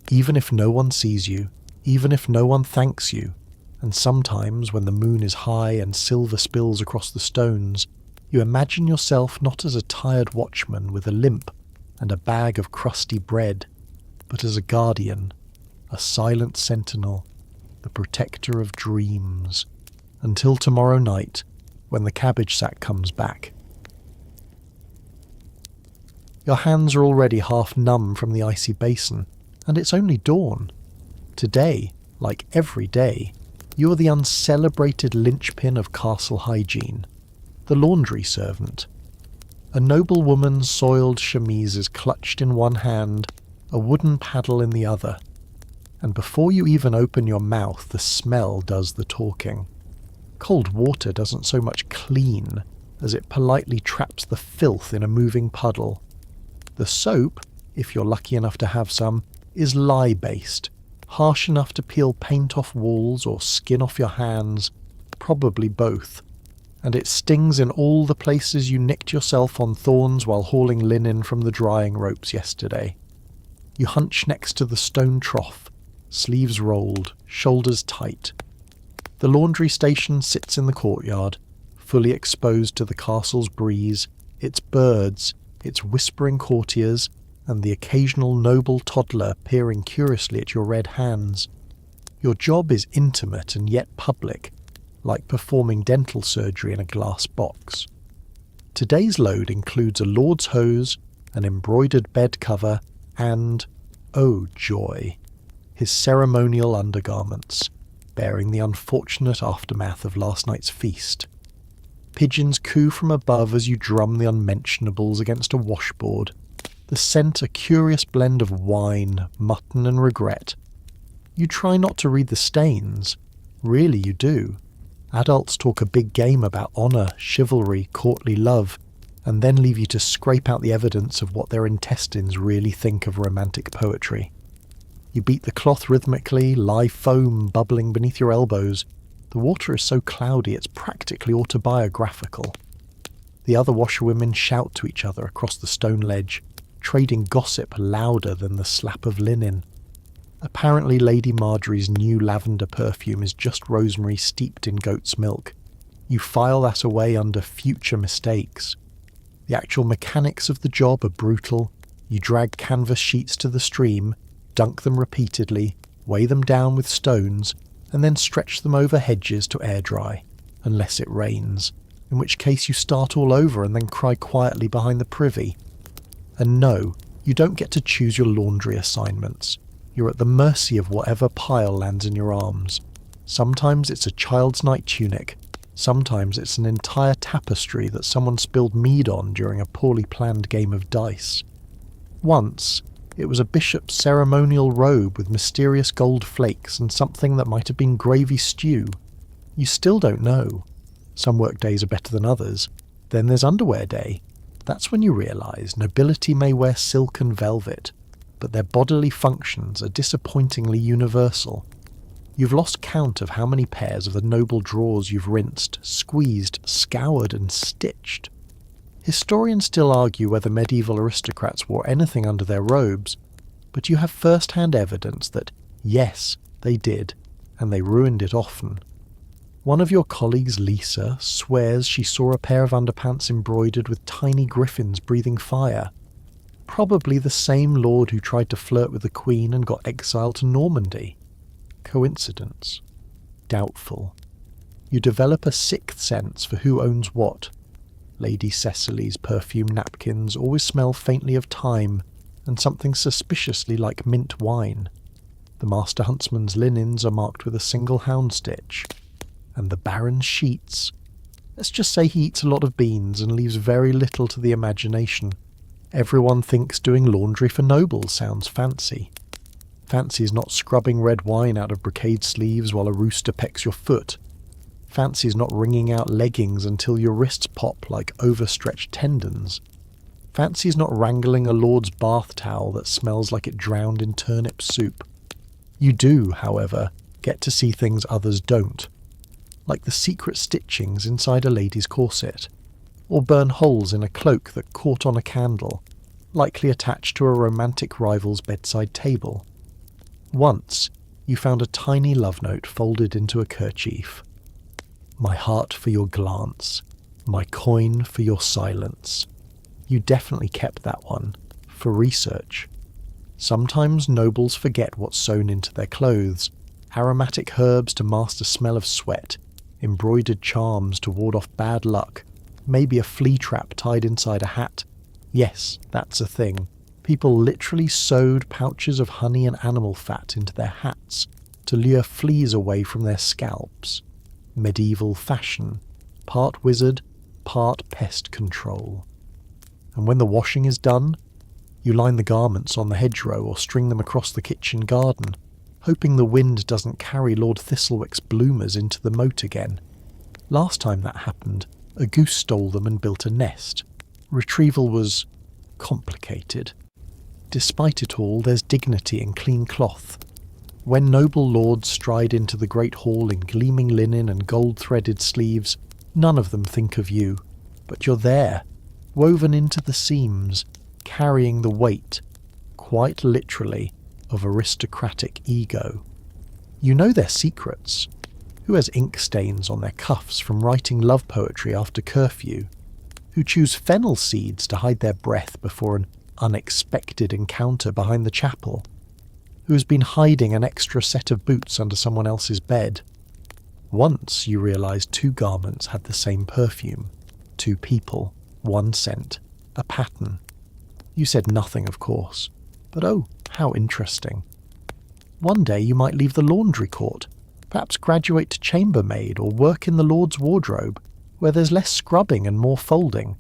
Even if no one sees you, even if no one thanks you, and sometimes when the moon is high and silver spills across the stones, you imagine yourself not as a tired watchman with a limp and a bag of crusty bread, but as a guardian, a silent sentinel, the protector of dreams, until tomorrow night, when the cabbage sack comes back. Your hands are already half numb from the icy basin, and it's only dawn. Today, like every day, you are the uncelebrated linchpin of castle hygiene, the laundry servant. A noble woman's soiled chemise is clutched in one hand, a wooden paddle in the other, and before you even open your mouth, the smell does the talking. Cold water doesn't so much clean as it politely traps the filth in a moving puddle. The soap, if you're lucky enough to have some, is lye-based, harsh enough to peel paint off walls or skin off your hands, probably both, and it stings in all the places you nicked yourself on thorns while hauling linen from the drying ropes yesterday. You hunch next to the stone trough, sleeves rolled, shoulders tight. The laundry station sits in the courtyard, fully exposed to the castle's breeze, its birds, its whispering courtiers, and the occasional noble toddler peering curiously at your red hands. Your job is intimate and yet public, like performing dental surgery in a glass box. Today's load includes a lord's hose, an embroidered bed cover, and, oh joy, his ceremonial undergarments, bearing the unfortunate aftermath of last night's feast. Pigeons coo from above as you drum the unmentionables against a washboard. The scent a curious blend of wine, mutton and regret. You try not to read the stains. Really you do. Adults talk a big game about honour, chivalry, courtly love, and then leave you to scrape out the evidence of what their intestines really think of romantic poetry. You beat the cloth rhythmically, lie foam bubbling beneath your elbows. The water is so cloudy it's practically autobiographical. The other washerwomen shout to each other across the stone ledge, trading gossip louder than the slap of linen. Apparently Lady Marjorie's new lavender perfume is just rosemary steeped in goat's milk. You file that away under future mistakes. The actual mechanics of the job are brutal. You drag canvas sheets to the stream, dunk them repeatedly, weigh them down with stones, and then stretch them over hedges to air dry, unless it rains, in which case you start all over and then cry quietly behind the privy. And no, you don't get to choose your laundry assignments. You're at the mercy of whatever pile lands in your arms. Sometimes it's a child's night tunic, sometimes it's an entire tapestry that someone spilled mead on during a poorly planned game of dice. Once, it was a bishop's ceremonial robe with mysterious gold flakes and something that might have been gravy stew. You still don't know. Some work days are better than others. Then there's underwear day. That's when you realise nobility may wear silk and velvet, but their bodily functions are disappointingly universal. You've lost count of how many pairs of the noble drawers you've rinsed, squeezed, scoured and stitched. Historians still argue whether medieval aristocrats wore anything under their robes, but you have first-hand evidence that, yes, they did, and they ruined it often. One of your colleagues, Lisa, swears she saw a pair of underpants embroidered with tiny griffins breathing fire. Probably the same lord who tried to flirt with the Queen and got exiled to Normandy. Coincidence? Doubtful. You develop a sixth sense for who owns what. Lady Cecily's perfume napkins always smell faintly of thyme and something suspiciously like mint wine. The Master Huntsman's linens are marked with a single hound stitch. And the Baron's sheets. Let's just say he eats a lot of beans and leaves very little to the imagination. Everyone thinks doing laundry for nobles sounds fancy. Fancy is not scrubbing red wine out of brocade sleeves while a rooster pecks your foot. Fancy is not wringing out leggings until your wrists pop like overstretched tendons. Fancy is not wrangling a lord's bath towel that smells like it drowned in turnip soup. You do, however, get to see things others don't, like the secret stitchings inside a lady's corset, or burn holes in a cloak that caught on a candle, likely attached to a romantic rival's bedside table. Once, you found a tiny love note folded into a kerchief. My heart for your glance, my coin for your silence. You definitely kept that one, for research. Sometimes nobles forget what's sewn into their clothes, aromatic herbs to mask the smell of sweat, embroidered charms to ward off bad luck, maybe a flea trap tied inside a hat. Yes, that's a thing. People literally sewed pouches of honey and animal fat into their hats to lure fleas away from their scalps. Medieval fashion. Part wizard, part pest control. And when the washing is done, you line the garments on the hedgerow or string them across the kitchen garden, hoping the wind doesn't carry Lord Thistlewick's bloomers into the moat again. Last time that happened, a goose stole them and built a nest. Retrieval was complicated. Despite it all, there's dignity in clean cloth. When noble lords stride into the great hall in gleaming linen and gold-threaded sleeves, none of them think of you, but you're there, woven into the seams, carrying the weight, quite literally, of aristocratic ego. You know their secrets. Who has ink stains on their cuffs from writing love poetry after curfew? Who choose fennel seeds to hide their breath before an unexpected encounter behind the chapel? Who has been hiding an extra set of boots under someone else's bed? Once you realised 2 garments had the same perfume. 2 people, 1 scent, a pattern. You said nothing, of course, but oh, how interesting. One day you might leave the laundry court, perhaps graduate to chambermaid or work in the Lord's wardrobe, where there's less scrubbing and more folding.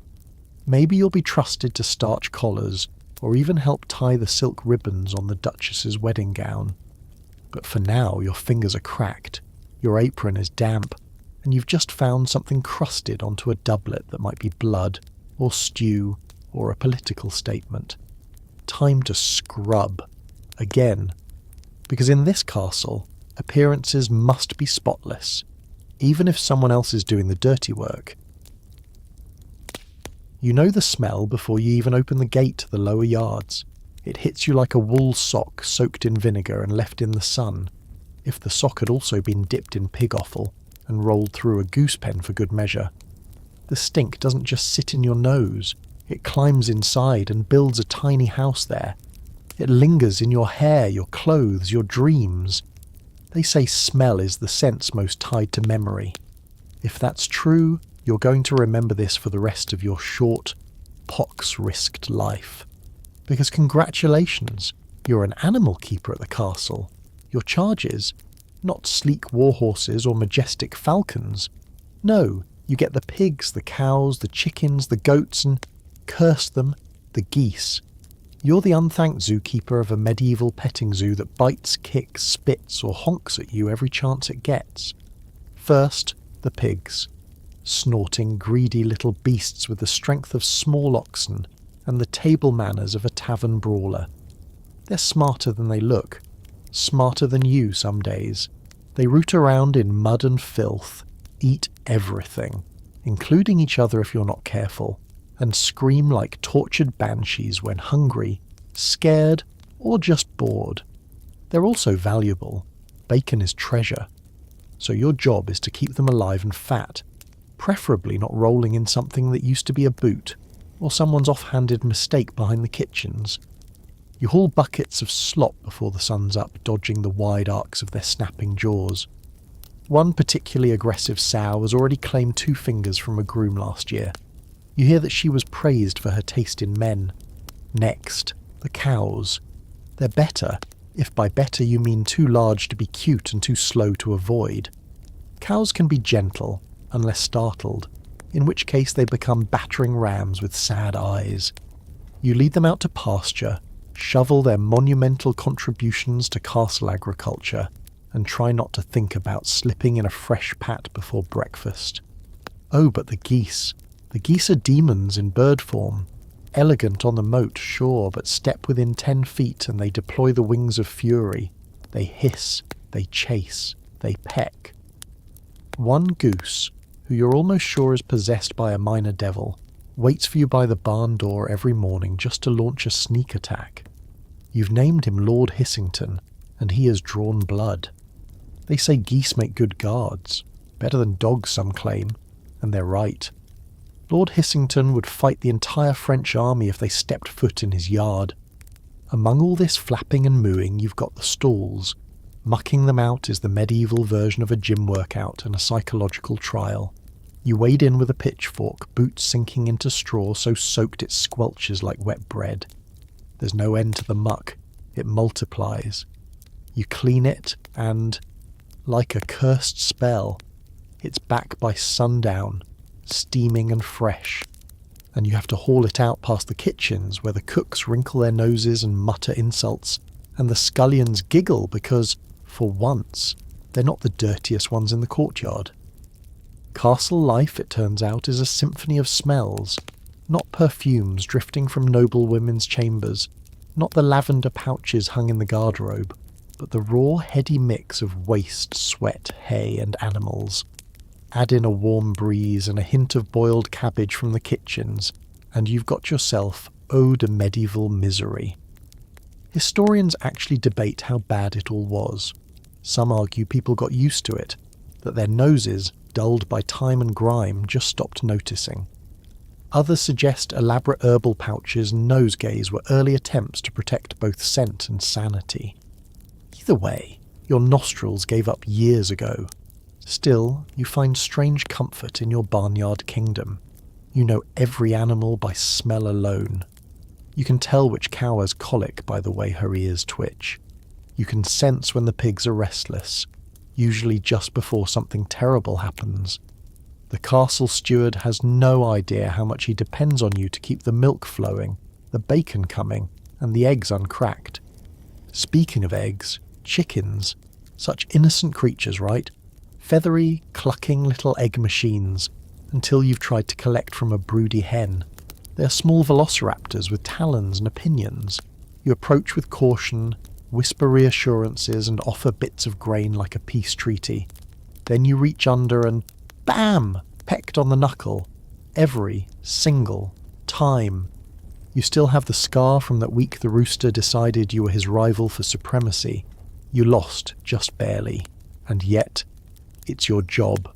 Maybe you'll be trusted to starch collars, or even help tie the silk ribbons on the Duchess's wedding gown. But for now your fingers are cracked, your apron is damp, and you've just found something crusted onto a doublet that might be blood, or stew, or a political statement. Time to scrub. Again. Because in this castle, appearances must be spotless, even if someone else is doing the dirty work. You know the smell before you even open the gate to the lower yards. It hits you like a wool sock soaked in vinegar and left in the sun. If the sock had also been dipped in pig offal, and rolled through a goose pen for good measure. The stink doesn't just sit in your nose, it climbs inside and builds a tiny house there. It lingers in your hair, your clothes, your dreams. They say smell is the sense most tied to memory. If that's true, you're going to remember this for the rest of your short, pox-risked life. Because congratulations, you're an animal keeper at the castle. Your charge is not sleek warhorses or majestic falcons. No, you get the pigs, the cows, the chickens, the goats, and, curse them, the geese. You're the unthanked zookeeper of a medieval petting zoo that bites, kicks, spits, or honks at you every chance it gets. First, the pigs. Snorting, greedy little beasts with the strength of small oxen and the table manners of a tavern brawler. They're smarter than they look. Smarter than you some days. They root around in mud and filth, eat everything, including each other if you're not careful, and scream like tortured banshees when hungry, scared, or just bored. They're also valuable. Bacon is treasure. So your job is to keep them alive and fat, preferably not rolling in something that used to be a boot, or someone's off-handed mistake behind the kitchens. You haul buckets of slop before the sun's up, dodging the wide arcs of their snapping jaws. One particularly aggressive sow has already claimed 2 fingers from a groom last year. You hear that she was praised for her taste in men. Next, the cows. They're better, if by better you mean too large to be cute and too slow to avoid. Cows can be gentle, unless startled, in which case they become battering rams with sad eyes. You lead them out to pasture, shovel their monumental contributions to castle agriculture, and try not to think about slipping in a fresh pat before breakfast. Oh, but the geese. The geese are demons in bird form. Elegant on the moat, sure, but step within 10 feet and they deploy the wings of fury. They hiss, they chase, they peck. One goose, who you're almost sure is possessed by a minor devil, waits for you by the barn door every morning just to launch a sneak attack. You've named him Lord Hissington, and he has drawn blood. They say geese make good guards, better than dogs some claim, and they're right. Lord Hissington would fight the entire French army if they stepped foot in his yard. Among all this flapping and mooing, you've got the stalls. Mucking them out is the medieval version of a gym workout and a psychological trial. You wade in with a pitchfork, boots sinking into straw so soaked it squelches like wet bread. There's no end to the muck. It multiplies. You clean it and, like a cursed spell, it's back by sundown, steaming and fresh, and you have to haul it out past the kitchens where the cooks wrinkle their noses and mutter insults, and the scullions giggle because, for once, they're not the dirtiest ones in the courtyard. Castle life, it turns out, is a symphony of smells, not perfumes drifting from noble women's chambers, not the lavender pouches hung in the garderobe, but the raw, heady mix of waste, sweat, hay, and animals. Add in a warm breeze and a hint of boiled cabbage from the kitchens, and you've got yourself ode to medieval misery. Historians actually debate how bad it all was. Some argue people got used to it, that their noses, dulled by time and grime, just stopped noticing. Others suggest elaborate herbal pouches and nosegays were early attempts to protect both scent and sanity. Either way, your nostrils gave up years ago. Still, you find strange comfort in your barnyard kingdom. You know every animal by smell alone. You can tell which cow has colic by the way her ears twitch. You can sense when the pigs are restless, usually just before something terrible happens. The castle steward has no idea how much he depends on you to keep the milk flowing, the bacon coming, and the eggs uncracked. Speaking of eggs, chickens. Such innocent creatures, right? Feathery, clucking little egg machines, until you've tried to collect from a broody hen. They are small velociraptors with talons and opinions. You approach with caution, whisper reassurances, and offer bits of grain like a peace treaty. Then you reach under and, bam! Pecked on the knuckle. Every single time. You still have the scar from that week the rooster decided you were his rival for supremacy. You lost, just barely. And yet, It's your job.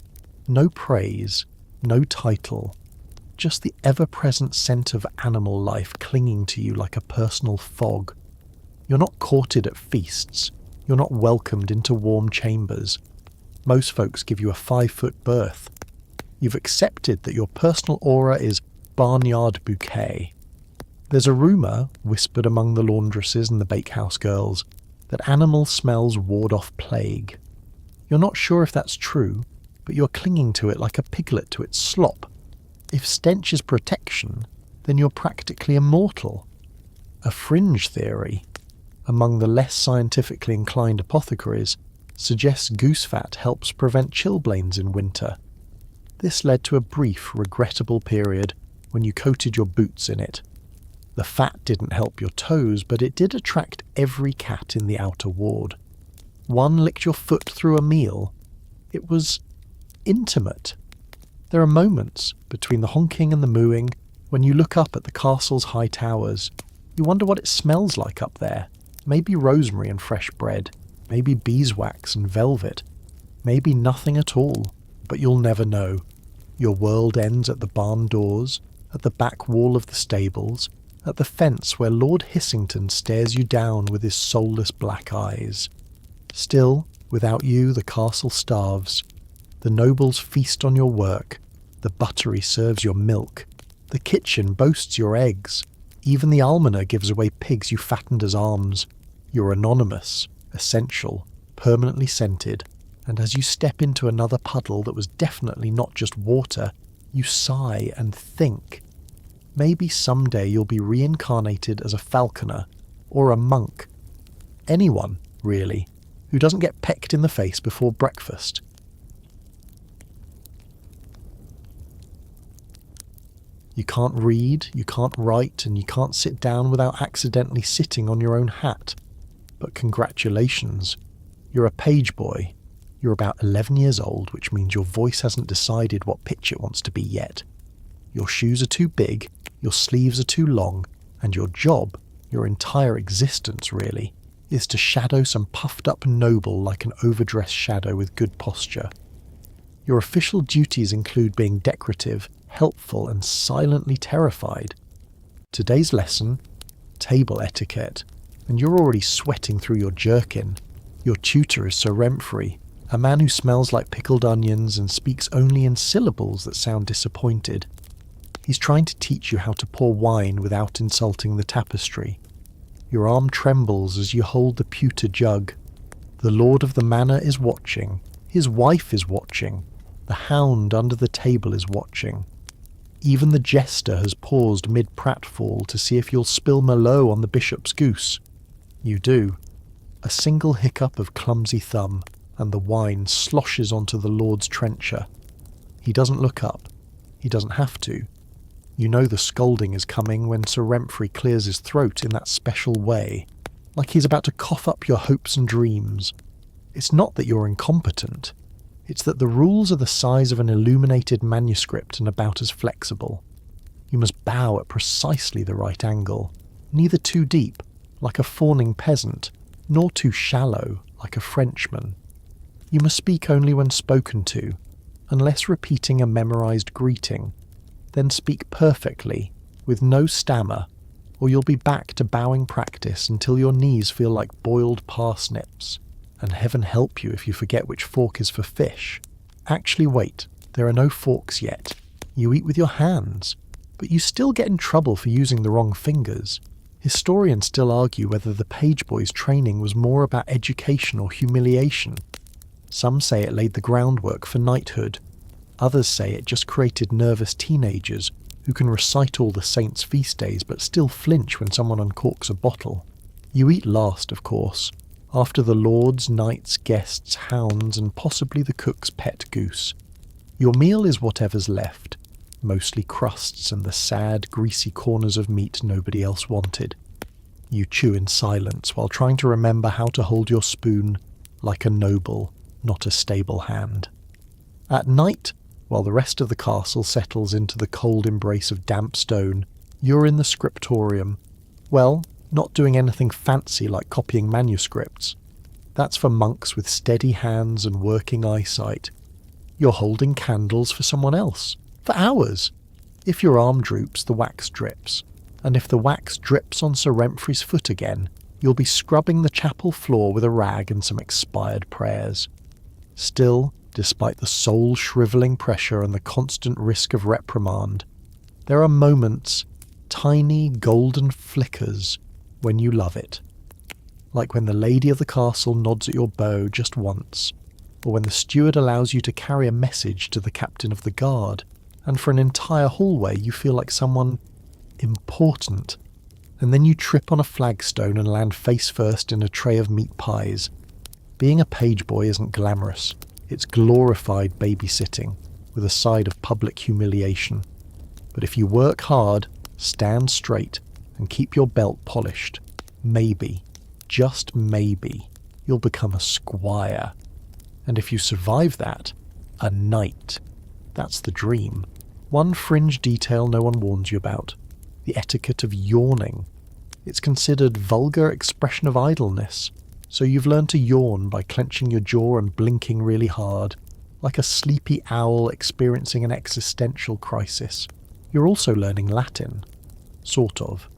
No praise, no title, just the ever-present scent of animal life clinging to you like a personal fog. You're not courted at feasts. You're not welcomed into warm chambers. Most folks give you a 5-foot berth. You've accepted that your personal aura is barnyard bouquet. There's a rumour, whispered among the laundresses and the bakehouse girls, that animal smells ward off plague. You're not sure if that's true, but you're clinging to it like a piglet to its slop. If stench is protection, then you're practically immortal. A fringe theory, among the less scientifically inclined apothecaries, suggests goose fat helps prevent chilblains in winter. This led to a brief, regrettable period when you coated your boots in it. The fat didn't help your toes, but it did attract every cat in the outer ward. One licked your foot through a meal. It was intimate. There are moments, between the honking and the mooing, when you look up at the castle's high towers. You wonder what it smells like up there. Maybe rosemary and fresh bread. Maybe beeswax and velvet. Maybe nothing at all. But you'll never know. Your world ends at the barn doors, at the back wall of the stables, at the fence where Lord Hissington stares you down with his soulless black eyes. Still, without you, the castle starves. The nobles feast on your work. The buttery serves your milk. The kitchen boasts your eggs. Even the almoner gives away pigs you fattened as alms. You're anonymous, essential, permanently scented, and as you step into another puddle that was definitely not just water, you sigh and think. Maybe someday you'll be reincarnated as a falconer or a monk. Anyone, really, who doesn't get pecked in the face before breakfast. You can't read, you can't write, and you can't sit down without accidentally sitting on your own hat. But congratulations, you're a page boy. You're about 11 years old, which means your voice hasn't decided what pitch it wants to be yet. Your shoes are too big, your sleeves are too long, and your job, your entire existence really, is to shadow some puffed-up noble like an overdressed shadow with good posture. Your official duties include being decorative, helpful, and silently terrified. Today's lesson, table etiquette, and you're already sweating through your jerkin. Your tutor is Sir Remfrey, a man who smells like pickled onions and speaks only in syllables that sound disappointed. He's trying to teach you how to pour wine without insulting the tapestry. Your arm trembles as you hold the pewter jug. The lord of the manor is watching. His wife is watching. The hound under the table is watching. Even the jester has paused mid-pratfall to see if you'll spill Merlot on the bishop's goose. You do. A single hiccup of clumsy thumb, and the wine sloshes onto the lord's trencher. He doesn't look up. He doesn't have to. You know the scolding is coming when Sir Remfrey clears his throat in that special way, like he's about to cough up your hopes and dreams. It's not that you're incompetent. It's that the rules are the size of an illuminated manuscript and about as flexible. You must bow at precisely the right angle, neither too deep, like a fawning peasant, nor too shallow, like a Frenchman. You must speak only when spoken to, unless repeating a memorized greeting. Then speak perfectly, with no stammer, or you'll be back to bowing practice until your knees feel like boiled parsnips. And heaven help you if you forget which fork is for fish. Actually wait, there are no forks yet. You eat with your hands, but you still get in trouble for using the wrong fingers. Historians still argue whether the page boy's training was more about education or humiliation. Some say it laid the groundwork for knighthood. Others say it just created nervous teenagers who can recite all the saints' feast days but still flinch when someone uncorks a bottle. You eat last, of course, after the lords, knights, guests, hounds, and possibly the cook's pet goose. Your meal is whatever's left, mostly crusts and the sad, greasy corners of meat nobody else wanted. You chew in silence while trying to remember how to hold your spoon like a noble, not a stable hand. At night, while the rest of the castle settles into the cold embrace of damp stone, you're in the scriptorium. Well, not doing anything fancy like copying manuscripts. That's for monks with steady hands and working eyesight, You're holding candles for someone else, for hours. If your arm droops, the wax drips. And if the wax drips on Sir Remfry's foot again, you'll be scrubbing the chapel floor with a rag and some expired prayers. Still, despite the soul-shrivelling pressure and the constant risk of reprimand, there are moments, tiny golden flickers, when you love it. Like when the lady of the castle nods at your bow just once, or when the steward allows you to carry a message to the captain of the guard, and for an entire hallway you feel like someone important, and then you trip on a flagstone and land face first in a tray of meat pies. Being a page boy isn't glamorous. It's glorified babysitting, with a side of public humiliation. But if you work hard, stand straight, and keep your belt polished, maybe, just maybe, you'll become a squire. And if you survive that, a knight. That's the dream. One fringe detail no one warns you about: the etiquette of yawning. It's considered vulgar expression of idleness, so you've learned to yawn by clenching your jaw and blinking really hard, like a sleepy owl experiencing an existential crisis. You're also learning Latin. Sort of.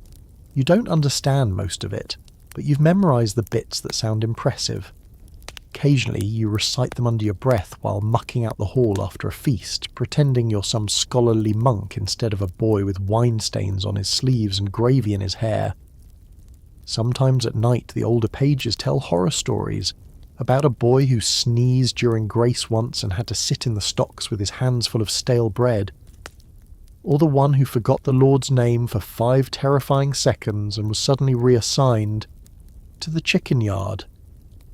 You don't understand most of it, but you've memorised the bits that sound impressive. Occasionally you recite them under your breath while mucking out the hall after a feast, pretending you're some scholarly monk instead of a boy with wine stains on his sleeves and gravy in his hair. Sometimes at night the older pages tell horror stories about a boy who sneezed during grace once and had to sit in the stocks with his hands full of stale bread, or the one who forgot the Lord's name for 5 terrifying seconds and was suddenly reassigned to the chicken yard.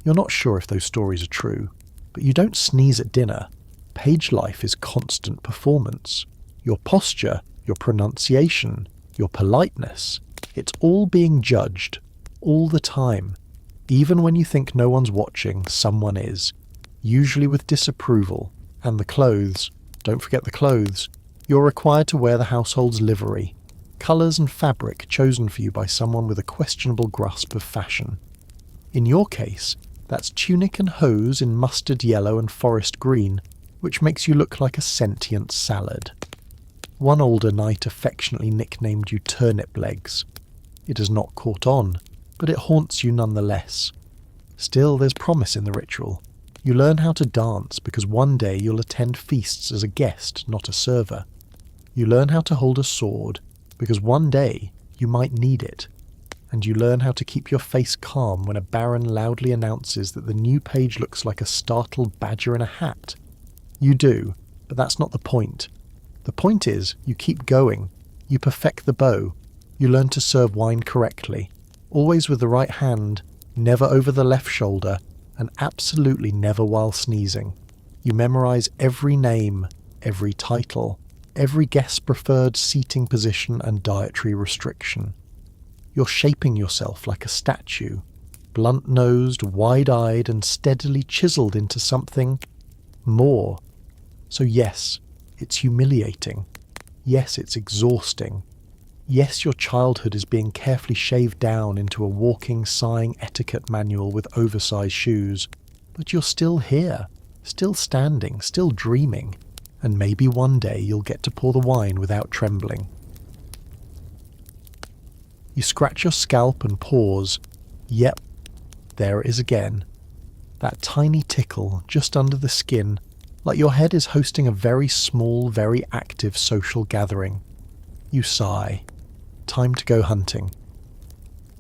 You're not sure if those stories are true, but you don't sneeze at dinner. Page life is constant performance. Your posture, your pronunciation, your politeness, it's all being judged, all the time. Even when you think no one's watching, someone is, usually with disapproval. And the clothes, don't forget the clothes. You're required to wear the household's livery, colours and fabric chosen for you by someone with a questionable grasp of fashion. In your case, that's tunic and hose in mustard yellow and forest green, which makes you look like a sentient salad. One older knight affectionately nicknamed you Turnip Legs. It has not caught on, but it haunts you nonetheless. Still, there's promise in the ritual. You learn how to dance because one day you'll attend feasts as a guest, not a server. You learn how to hold a sword because one day you might need it. And you learn how to keep your face calm when a baron loudly announces that the new page looks like a startled badger in a hat. You do, but that's not the point. The point is, you keep going. You perfect the bow. You learn to serve wine correctly, always with the right hand, never over the left shoulder, and absolutely never while sneezing. You memorize every name, every title, every guest's preferred seating position and dietary restriction. You're shaping yourself like a statue, blunt-nosed, wide-eyed, and steadily chiselled into something more. So yes, it's humiliating. Yes, it's exhausting. Yes, your childhood is being carefully shaved down into a walking, sighing etiquette manual with oversized shoes. But you're still here, still standing, still dreaming, and maybe one day you'll get to pour the wine without trembling. You scratch your scalp and pause. Yep, there it is again. That tiny tickle just under the skin, like your head is hosting a very small, very active social gathering. You sigh. Time to go hunting.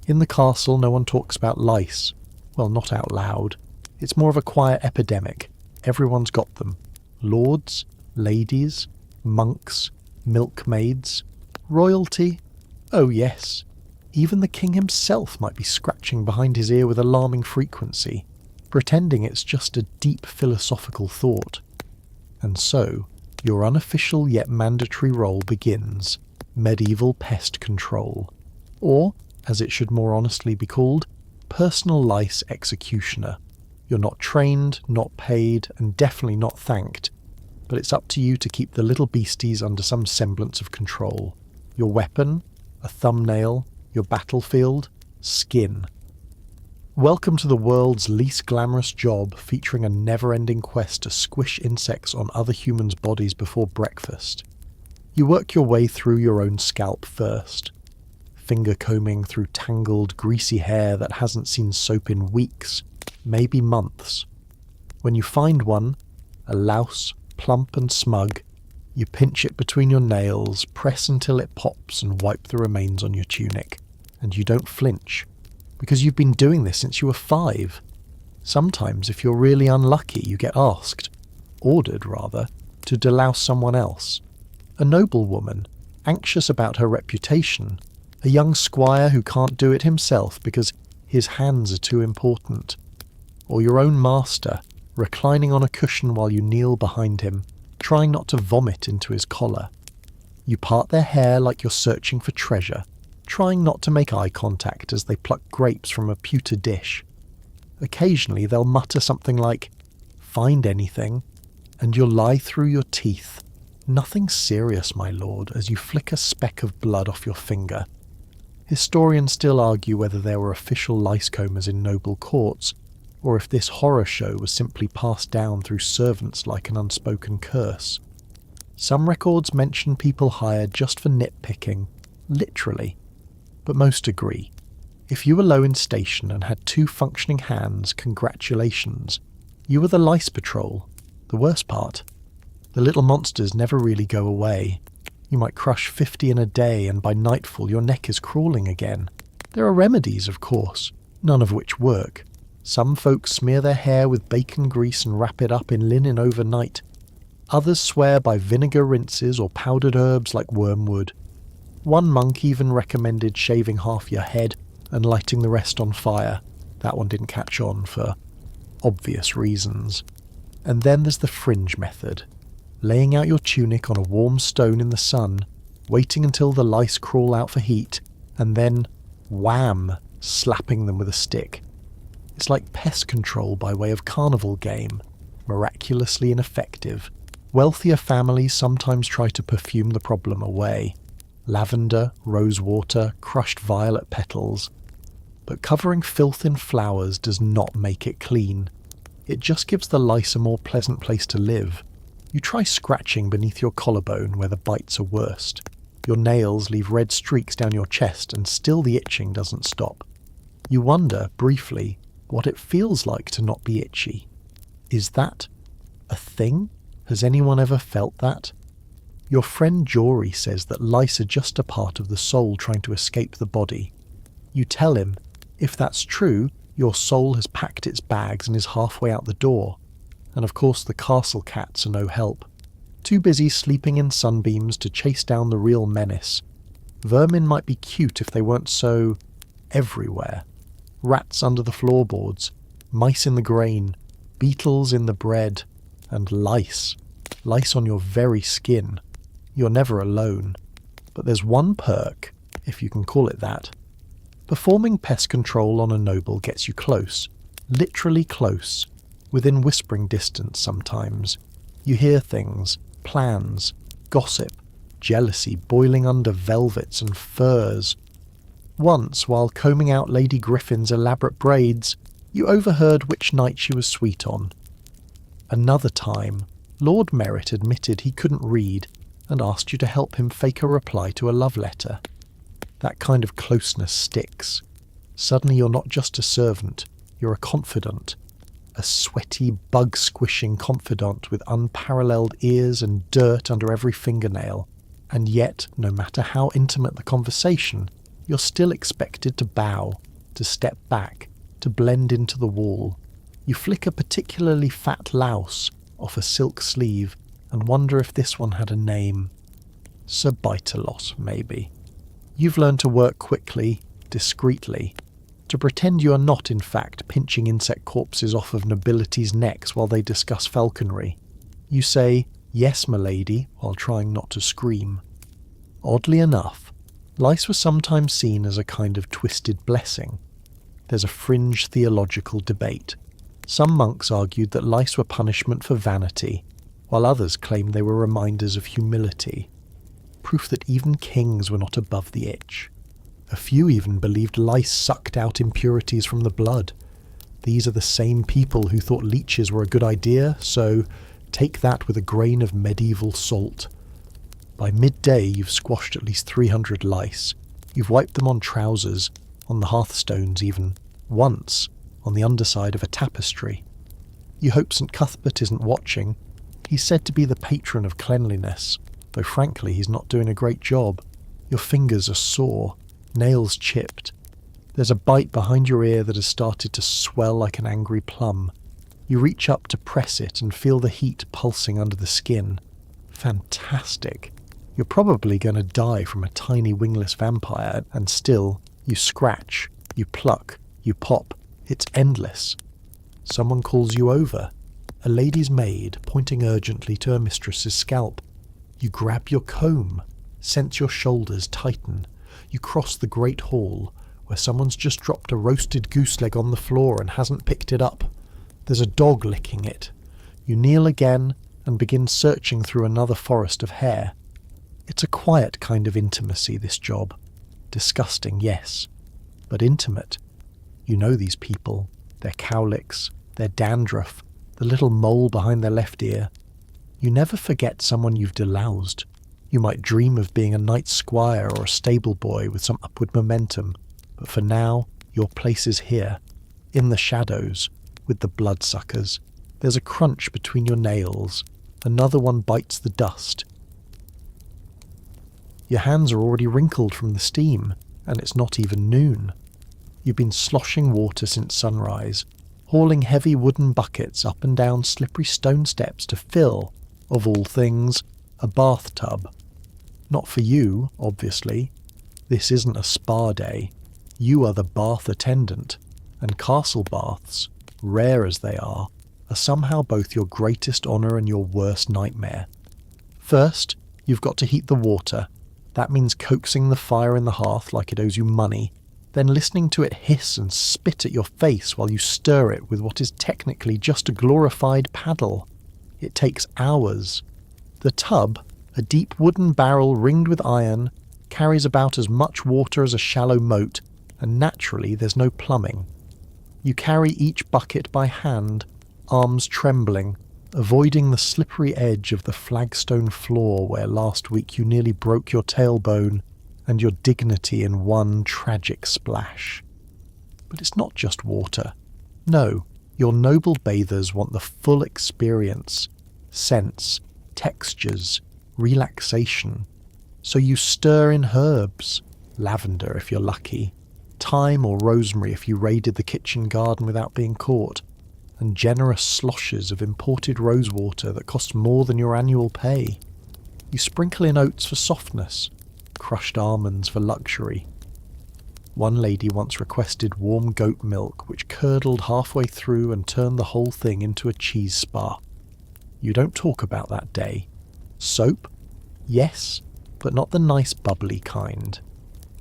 In the castle, no one talks about lice. Well, not out loud. It's more of a quiet epidemic. Everyone's got them. Lords, ladies, monks, milkmaids, royalty. Oh yes. Even the king himself might be scratching behind his ear with alarming frequency, pretending it's just a deep philosophical thought. And so, your unofficial yet mandatory role begins: medieval pest control. Or, as it should more honestly be called, personal lice executioner. You're not trained, not paid, and definitely not thanked, but it's up to you to keep the little beasties under some semblance of control. Your weapon, a thumbnail, your battlefield, skin. Welcome to the world's least glamorous job, featuring a never-ending quest to squish insects on other humans' bodies before breakfast. You work your way through your own scalp first, finger combing through tangled, greasy hair that hasn't seen soap in weeks, maybe months. When you find one, a louse, plump and smug, you pinch it between your nails, press until it pops and wipe the remains on your tunic. And you don't flinch, because you've been doing this since you were 5. Sometimes, if you're really unlucky, you get ordered rather, to delouse someone else. A noblewoman, anxious about her reputation, a young squire who can't do it himself because his hands are too important, or your own master, reclining on a cushion while you kneel behind him, trying not to vomit into his collar. You part their hair like you're searching for treasure, trying not to make eye contact as they pluck grapes from a pewter dish. Occasionally they'll mutter something like, "Find anything?" and you'll lie through your teeth. Nothing serious, my lord, as you flick a speck of blood off your finger. Historians still argue whether there were official lice-combers in noble courts, or if this horror show was simply passed down through servants like an unspoken curse. Some records mention people hired just for nitpicking, literally, but most agree. If you were low in station and had 2 functioning hands, congratulations. You were the lice patrol. The worst part, the little monsters never really go away. You might crush 50 in a day and by nightfall your neck is crawling again. There are remedies, of course, none of which work. Some folks smear their hair with bacon grease and wrap it up in linen overnight. Others swear by vinegar rinses or powdered herbs like wormwood. One monk even recommended shaving half your head and lighting the rest on fire. That one didn't catch on for obvious reasons. And then there's the fringe method. Laying out your tunic on a warm stone in the sun, waiting until the lice crawl out for heat, and then, wham, slapping them with a stick. It's like pest control by way of carnival game, miraculously ineffective. Wealthier families sometimes try to perfume the problem away. Lavender, rose water, crushed violet petals. But covering filth in flowers does not make it clean. It just gives the lice a more pleasant place to live. You try scratching beneath your collarbone where the bites are worst. Your nails leave red streaks down your chest and still the itching doesn't stop. You wonder, briefly, what it feels like to not be itchy. Is that a thing? Has anyone ever felt that? Your friend Jory says that lice are just a part of the soul trying to escape the body. You tell him, if that's true, your soul has packed its bags and is halfway out the door. And of course the castle cats are no help. Too busy sleeping in sunbeams to chase down the real menace. Vermin might be cute if they weren't so everywhere. Rats under the floorboards, mice in the grain, beetles in the bread, and lice. Lice on your very skin. You're never alone. But there's one perk, if you can call it that. Performing pest control on a noble gets you close. Literally close. Within whispering distance sometimes. You hear things, plans, gossip, jealousy boiling under velvets and furs. Once, while combing out Lady Griffin's elaborate braids, you overheard which knight she was sweet on. Another time, Lord Merritt admitted he couldn't read and asked you to help him fake a reply to a love letter. That kind of closeness sticks. Suddenly you're not just a servant, you're a confidant. A sweaty, bug-squishing confidant with unparalleled ears and dirt under every fingernail. And yet, no matter how intimate the conversation, you're still expected to bow, to step back, to blend into the wall. You flick a particularly fat louse off a silk sleeve and wonder if this one had a name. Sir Bite-a-lot, maybe. You've learned to work quickly, discreetly, to pretend you are not in fact pinching insect corpses off of nobility's necks while they discuss falconry. You say, "Yes, m'lady," while trying not to scream. Oddly enough, lice were sometimes seen as a kind of twisted blessing. There's a fringe theological debate. Some monks argued that lice were punishment for vanity, while others claimed they were reminders of humility. Proof that even kings were not above the itch. A few even believed lice sucked out impurities from the blood, these are the same people who thought leeches were a good idea, so take that with a grain of medieval salt. By midday, you've squashed at least 300 lice. You've wiped them on trousers, on the hearthstones even, once, on the underside of a tapestry. You hope St. Cuthbert isn't watching. He's said to be the patron of cleanliness, though frankly he's not doing a great job. Your fingers are sore, nails chipped. There's a bite behind your ear that has started to swell like an angry plum. You reach up to press it and feel the heat pulsing under the skin. Fantastic. You're probably going to die from a tiny wingless vampire, and still, you scratch, you pluck, you pop. It's endless. Someone calls you over. A lady's maid pointing urgently to her mistress's scalp. You grab your comb, sense your shoulders tighten. You cross the great hall, where someone's just dropped a roasted goose leg on the floor and hasn't picked it up. There's a dog licking it. You kneel again and begin searching through another forest of hair. It's a quiet kind of intimacy, this job. Disgusting, yes, but intimate. You know these people, their cowlicks, their dandruff, the little mole behind their left ear. You never forget someone you've deloused. You might dream of being a knight squire or a stable boy with some upward momentum, but for now, your place is here, in the shadows, with the bloodsuckers. There's a crunch between your nails. Another one bites the dust. Your hands are already wrinkled from the steam, and it's not even noon. You've been sloshing water since sunrise, hauling heavy wooden buckets up and down slippery stone steps to fill, of all things, a bathtub. Not for you, obviously. This isn't a spa day. You are the bath attendant, and castle baths, rare as they are somehow both your greatest honour and your worst nightmare. First, you've got to heat the water. That means coaxing the fire in the hearth like it owes you money, then listening to it hiss and spit at your face while you stir it with what is technically just a glorified paddle. It takes hours. The tub, a deep wooden barrel ringed with iron, carries about as much water as a shallow moat, and naturally there's no plumbing. You carry each bucket by hand, arms trembling, avoiding the slippery edge of the flagstone floor where last week you nearly broke your tailbone and your dignity in one tragic splash. But it's not just water. No, your noble bathers want the full experience, scents, textures, relaxation. So you stir in herbs, lavender if you're lucky, thyme or rosemary if you raided the kitchen garden without being caught, and generous sloshes of imported rosewater that cost more than your annual pay. You sprinkle in oats for softness, crushed almonds for luxury. One lady once requested warm goat milk which curdled halfway through and turned the whole thing into a cheese spa. You don't talk about that day. Soap? Yes, but not the nice bubbly kind.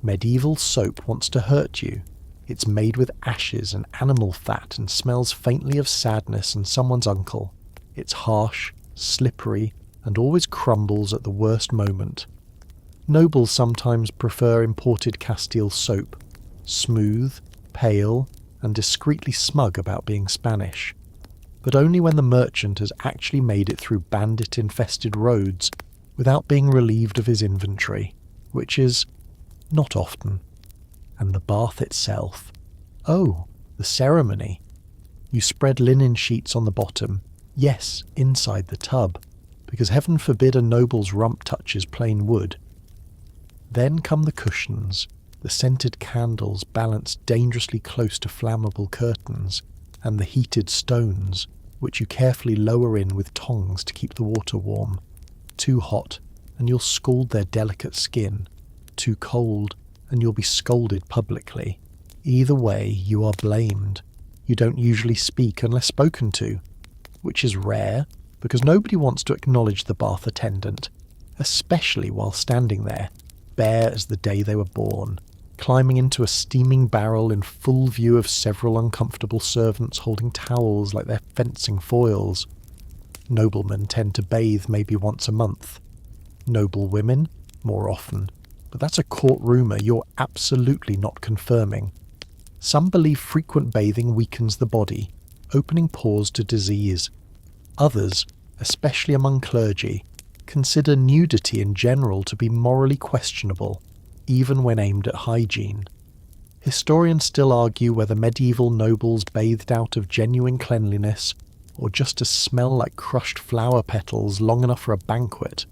Medieval soap wants to hurt you. It's made with ashes and animal fat and smells faintly of sadness and someone's uncle. It's harsh, slippery, and always crumbles at the worst moment. Nobles sometimes prefer imported Castile soap, smooth, pale, and discreetly smug about being Spanish. But only when the merchant has actually made it through bandit-infested roads without being relieved of his inventory, which is not often. And the bath itself. Oh, the ceremony. You spread linen sheets on the bottom, yes, inside the tub, because heaven forbid a noble's rump touches plain wood. Then come the cushions, the scented candles balanced dangerously close to flammable curtains, and the heated stones, which you carefully lower in with tongs to keep the water warm. Too hot, and you'll scald their delicate skin. Too cold, and you'll be scolded publicly. Either way, you are blamed. You don't usually speak unless spoken to, which is rare, because nobody wants to acknowledge the bath attendant, especially while standing there, bare as the day they were born, climbing into a steaming barrel in full view of several uncomfortable servants holding towels like they're fencing foils. Noblemen tend to bathe maybe once a month. Noble women, more often. But that's a court rumour you're absolutely not confirming. Some believe frequent bathing weakens the body, opening pores to disease. Others, especially among clergy, consider nudity in general to be morally questionable, even when aimed at hygiene. Historians still argue whether medieval nobles bathed out of genuine cleanliness or just to smell like crushed flower petals long enough for a banquet.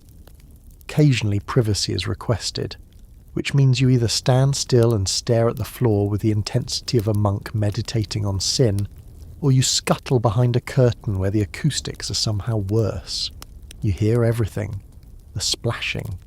Occasionally privacy is requested, which means you either stand still and stare at the floor with the intensity of a monk meditating on sin, or you scuttle behind a curtain where the acoustics are somehow worse. You hear everything: the splashing,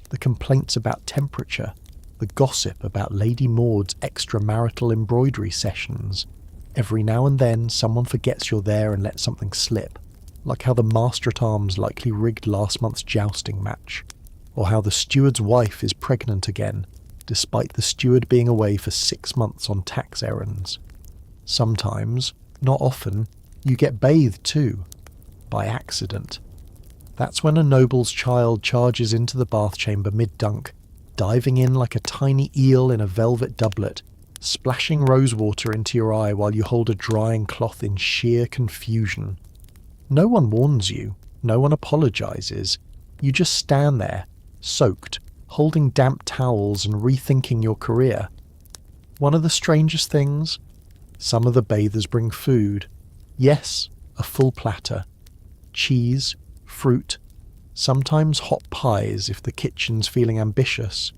the complaints about temperature, the gossip about Lady Maud's extramarital embroidery sessions. Every now and then someone forgets you're there and lets something slip, like how the master-at-arms likely rigged last month's jousting match, or how the steward's wife is pregnant again, despite the steward being away for 6 months on tax errands. Sometimes, not often, you get bathed too, by accident. That's when a noble's child charges into the bath chamber mid-dunk, diving in like a tiny eel in a velvet doublet, splashing rosewater into your eye while you hold a drying cloth in sheer confusion. No one warns you, no one apologises. You just stand there, soaked, holding damp towels and rethinking your career. One of the strangest things? Some of the bathers bring food. Yes, a full platter. Cheese, fruit, sometimes hot pies if the kitchen's feeling ambitious.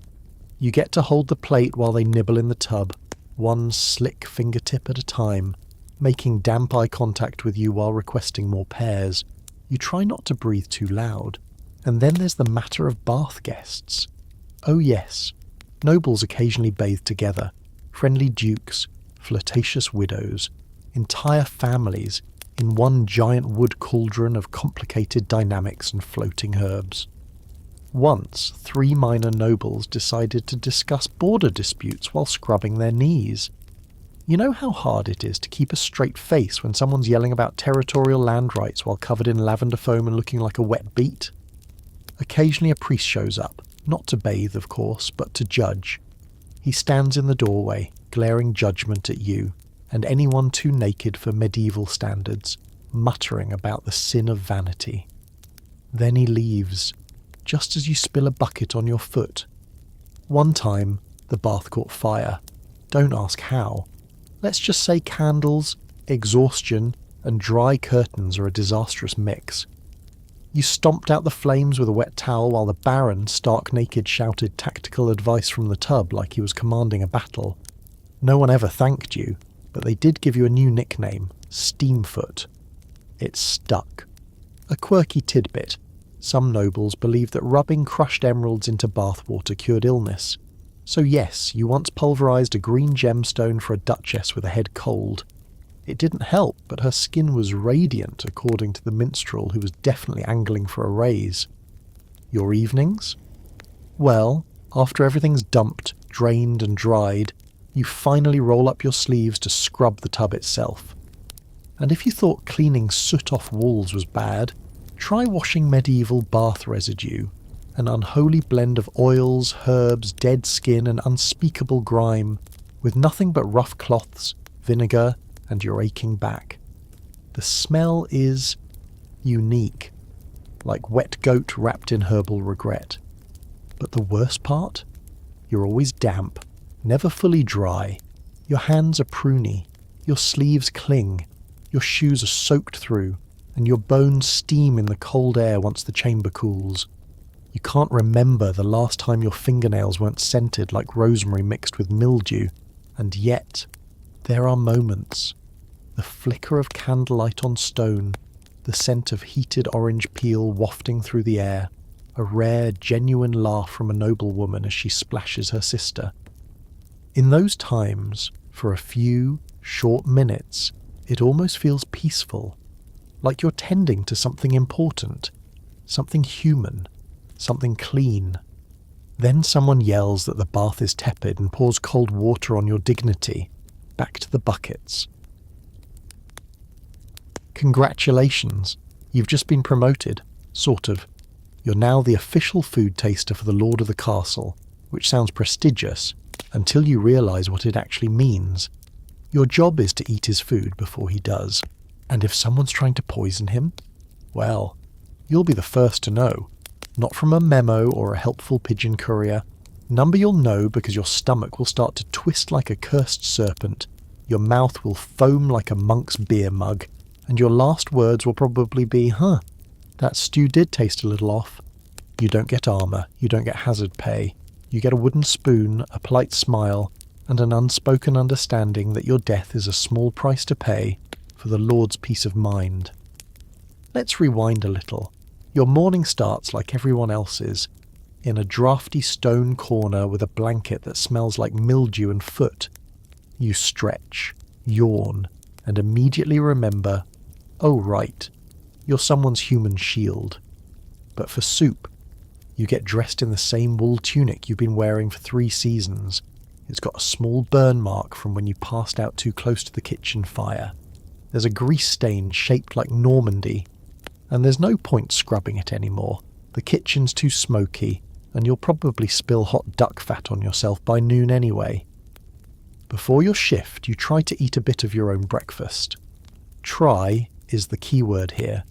You get to hold the plate while they nibble in the tub, one slick fingertip at a time, making damp eye contact with you while requesting more pears. You try not to breathe too loud. And then there's the matter of bath guests. Oh yes, nobles occasionally bathe together, friendly dukes, flirtatious widows, entire families in one giant wood cauldron of complicated dynamics and floating herbs. Once, 3 minor nobles decided to discuss border disputes while scrubbing their knees. You know how hard it is to keep a straight face when someone's yelling about territorial land rights while covered in lavender foam and looking like a wet beet? Occasionally a priest shows up, not to bathe, of course, but to judge. He stands in the doorway, glaring judgment at you, and anyone too naked for medieval standards, muttering about the sin of vanity. Then he leaves, just as you spill a bucket on your foot. One time, the bath caught fire. Don't ask how. Let's just say candles, exhaustion, and dry curtains are a disastrous mix. You stomped out the flames with a wet towel while the Baron, stark naked, shouted tactical advice from the tub like he was commanding a battle. No one ever thanked you, but they did give you a new nickname, Steamfoot. It stuck. A quirky tidbit. Some nobles believed that rubbing crushed emeralds into bathwater cured illness. So yes, you once pulverised a green gemstone for a duchess with a head cold. It didn't help, but her skin was radiant, according to the minstrel who was definitely angling for a raise. Your evenings? Well, after everything's dumped, drained and dried, you finally roll up your sleeves to scrub the tub itself. And if you thought cleaning soot off walls was bad, try washing medieval bath residue, an unholy blend of oils, herbs, dead skin and unspeakable grime, with nothing but rough cloths, vinegar, and your aching back. The smell is unique, like wet goat wrapped in herbal regret. But the worst part? You're always damp, never fully dry. Your hands are pruny, your sleeves cling, your shoes are soaked through, and your bones steam in the cold air once the chamber cools. You can't remember the last time your fingernails weren't scented like rosemary mixed with mildew, and yet there are moments. The flicker of candlelight on stone, the scent of heated orange peel wafting through the air, a rare, genuine laugh from a noblewoman as she splashes her sister. In those times, for a few short minutes, it almost feels peaceful, like you're tending to something important, something human, something clean. Then someone yells that the bath is tepid and pours cold water on your dignity. Back to the buckets. Congratulations, you've just been promoted, sort of. You're now the official food taster for the Lord of the Castle, which sounds prestigious, until you realise what it actually means. Your job is to eat his food before he does, and if someone's trying to poison him, well, you'll be the first to know. Not from a memo or a helpful pigeon courier. Number you'll know because your stomach will start to twist like a cursed serpent, your mouth will foam like a monk's beer mug, and your last words will probably be, that stew did taste a little off. You don't get armour, you don't get hazard pay, you get a wooden spoon, a polite smile, and an unspoken understanding that your death is a small price to pay for the Lord's peace of mind. Let's rewind a little. Your morning starts like everyone else's, in a drafty stone corner with a blanket that smells like mildew and foot. You stretch, yawn, and immediately remember, oh right, you're someone's human shield. But for soup, you get dressed in the same wool tunic you've been wearing for 3 seasons. It's got a small burn mark from when you passed out too close to the kitchen fire. There's a grease stain shaped like Normandy, and there's no point scrubbing it anymore. The kitchen's too smoky, and you'll probably spill hot duck fat on yourself by noon anyway. Before your shift, you try to eat a bit of your own breakfast. Try is the key word here.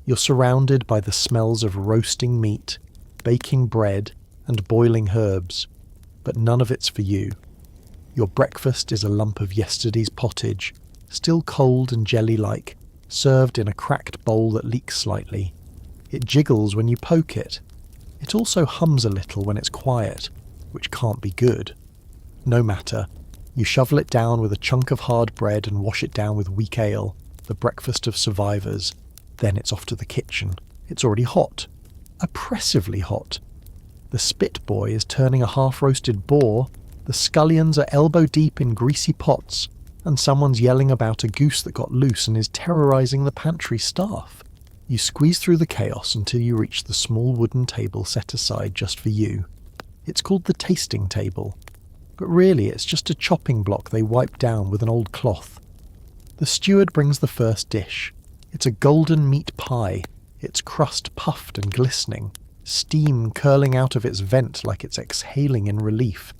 You're surrounded by the smells of roasting meat, baking bread, and boiling herbs, but none of it's for you. Your breakfast is a lump of yesterday's pottage, still cold and jelly-like, served in a cracked bowl that leaks slightly. It jiggles when you poke it. It also hums a little when it's quiet, which can't be good. No matter. You shovel it down with a chunk of hard bread and wash it down with weak ale, the breakfast of survivors. Then it's off to the kitchen. It's already hot. Oppressively hot. The spit boy is turning a half-roasted boar, the scullions are elbow-deep in greasy pots, and someone's yelling about a goose that got loose and is terrorising the pantry staff. You squeeze through the chaos until you reach the small wooden table set aside just for you. It's called the tasting table, but really it's just a chopping block they wipe down with an old cloth. The steward brings the first dish. It's a golden meat pie, its crust puffed and glistening, steam curling out of its vent like it's exhaling in relief.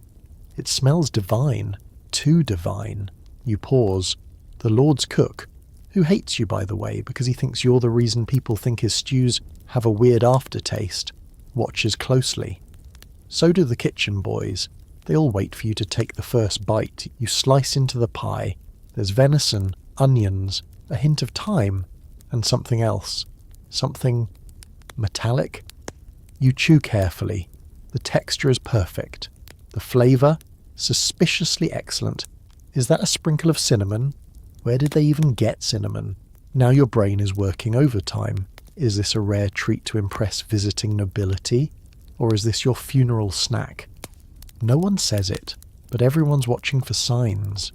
It smells divine, too divine. You pause. The Lord's cook, who hates you by the way because he thinks you're the reason people think his stews have a weird aftertaste, watches closely. So do the kitchen boys. They all wait for you to take the first bite. You slice into the pie. There's venison, onions, a hint of thyme, and something else. Something metallic? You chew carefully. The texture is perfect. The flavour, suspiciously excellent. Is that a sprinkle of cinnamon? Where did they even get cinnamon? Now your brain is working overtime. Is this a rare treat to impress visiting nobility? Or is this your funeral snack? No one says it, but everyone's watching for signs.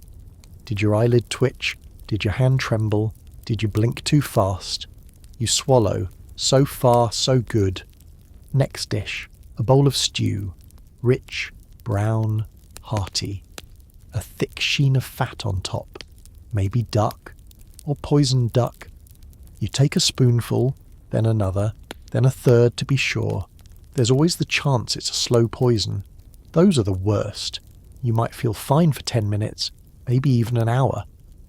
Did your eyelid twitch? Did your hand tremble? Did you blink too fast? You swallow. So far, so good. Next dish. A bowl of stew. Rich, brown, hearty. A thick sheen of fat on top. Maybe duck, or poisoned duck. You take a spoonful, then another, then a third to be sure. There's always the chance it's a slow poison. Those are the worst. You might feel fine for 10 minutes, maybe even an hour.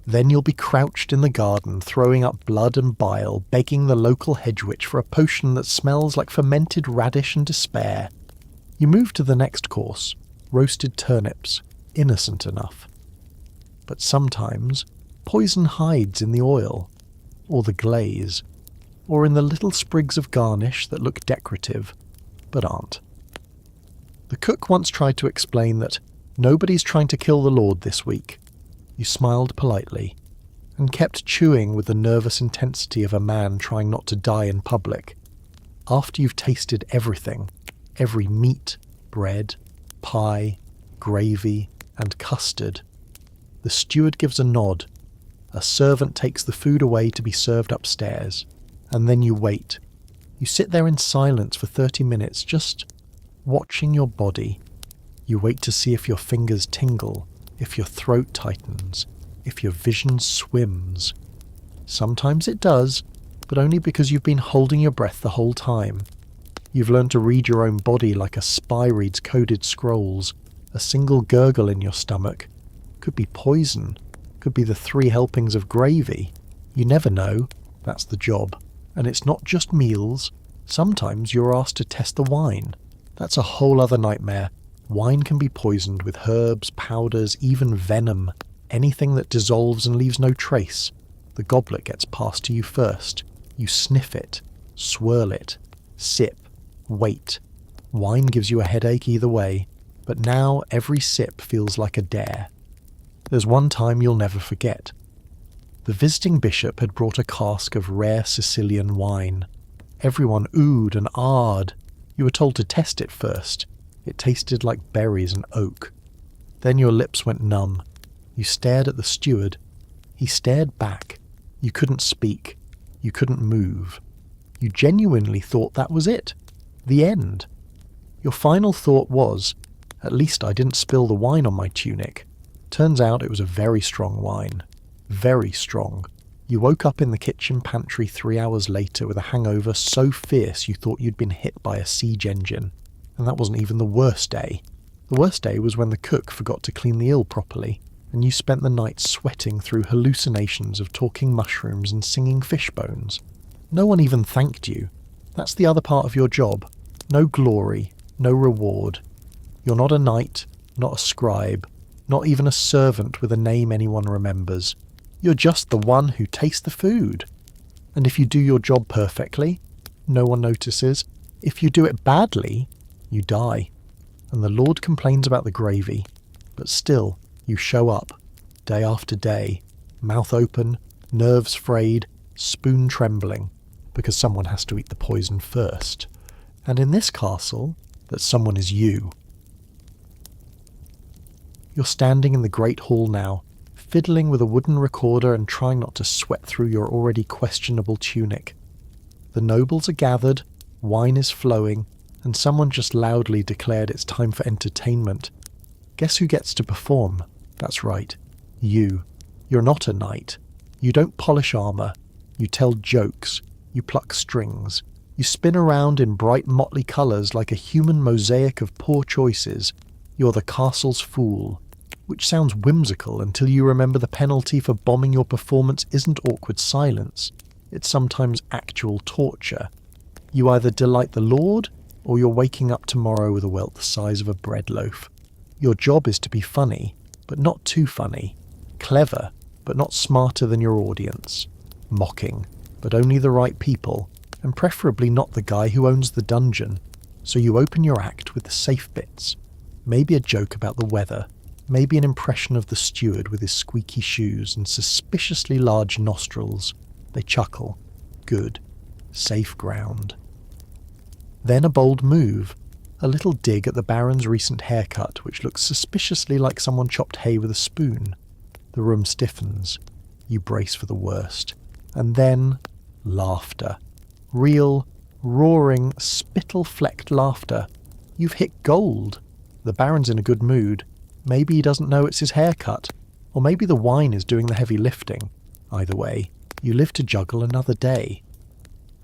Then you'll be crouched in the garden, throwing up blood and bile, begging the local hedge witch for a potion that smells like fermented radish and despair. You move to the next course, roasted turnips, innocent enough. But sometimes, poison hides in the oil, or the glaze, or in the little sprigs of garnish that look decorative, but aren't. The cook once tried to explain that nobody's trying to kill the Lord this week. You smiled politely, and kept chewing with the nervous intensity of a man trying not to die in public. After you've tasted everything, every meat, bread, pie, gravy, and custard, the steward gives a nod. A servant takes the food away to be served upstairs, and then you wait. You sit there in silence for 30 minutes, just watching your body. You wait to see if your fingers tingle, if your throat tightens, if your vision swims. Sometimes it does, but only because you've been holding your breath the whole time. You've learned to read your own body like a spy reads coded scrolls. A single gurgle in your stomach could be poison. Could be the 3 helpings of gravy. You never know. That's the job. And it's not just meals. Sometimes you're asked to test the wine. That's a whole other nightmare. Wine can be poisoned with herbs, powders, even venom. Anything that dissolves and leaves no trace. The goblet gets passed to you first. You sniff it, swirl it, sip, wait. Wine gives you a headache either way, but now every sip feels like a dare. There's one time you'll never forget. The visiting bishop had brought a cask of rare Sicilian wine. Everyone oohed and ahed. You were told to test it first. It tasted like berries and oak. Then your lips went numb. You stared at the steward. He stared back. You couldn't speak. You couldn't move. You genuinely thought that was it. The end. Your final thought was, at least I didn't spill the wine on my tunic. Turns out it was a very strong wine. Very strong. You woke up in the kitchen pantry 3 hours later with a hangover so fierce you thought you'd been hit by a siege engine. And that wasn't even the worst day. The worst day was when the cook forgot to clean the eel properly, and you spent the night sweating through hallucinations of talking mushrooms and singing fish bones. No one even thanked you. That's the other part of your job. No glory, no reward. You're not a knight, not a scribe, not even a servant with a name anyone remembers. You're just the one who tastes the food. And if you do your job perfectly, no one notices. If you do it badly, you die. And the Lord complains about the gravy. But still, you show up, day after day, mouth open, nerves frayed, spoon trembling, because someone has to eat the poison first. And in this castle, that someone is you. You're standing in the great hall now, fiddling with a wooden recorder and trying not to sweat through your already questionable tunic. The nobles are gathered, wine is flowing, and someone just loudly declared it's time for entertainment. Guess who gets to perform? That's right, you. You're not a knight. You don't polish armour. You tell jokes. You pluck strings. You spin around in bright motley colours like a human mosaic of poor choices. You're the castle's fool. Which sounds whimsical until you remember the penalty for bombing your performance isn't awkward silence. It's sometimes actual torture. You either delight the Lord, or you're waking up tomorrow with a welt the size of a bread loaf. Your job is to be funny, but not too funny. Clever, but not smarter than your audience. Mocking, but only the right people, and preferably not the guy who owns the dungeon. So you open your act with the safe bits. Maybe a joke about the weather. Maybe an impression of the steward with his squeaky shoes and suspiciously large nostrils. They chuckle. Good. Safe ground. Then a bold move. A little dig at the Baron's recent haircut, which looks suspiciously like someone chopped hay with a spoon. The room stiffens. You brace for the worst. And then, laughter. Real, roaring, spittle-flecked laughter. You've hit gold. The Baron's in a good mood. Maybe he doesn't know it's his haircut. Or maybe the wine is doing the heavy lifting. Either way, you live to juggle another day.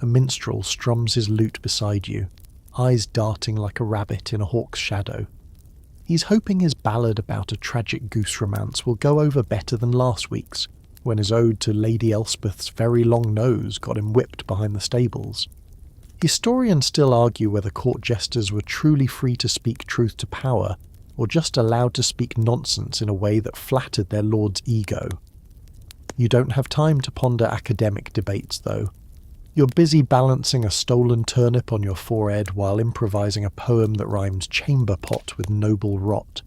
A minstrel strums his lute beside you, eyes darting like a rabbit in a hawk's shadow. He's hoping his ballad about a tragic goose romance will go over better than last week's, when his ode to Lady Elspeth's very long nose got him whipped behind the stables. Historians still argue whether court jesters were truly free to speak truth to power, or just allowed to speak nonsense in a way that flattered their lord's ego. You don't have time to ponder academic debates, though. You're busy balancing a stolen turnip on your forehead while improvising a poem that rhymes chamber pot with noble rot.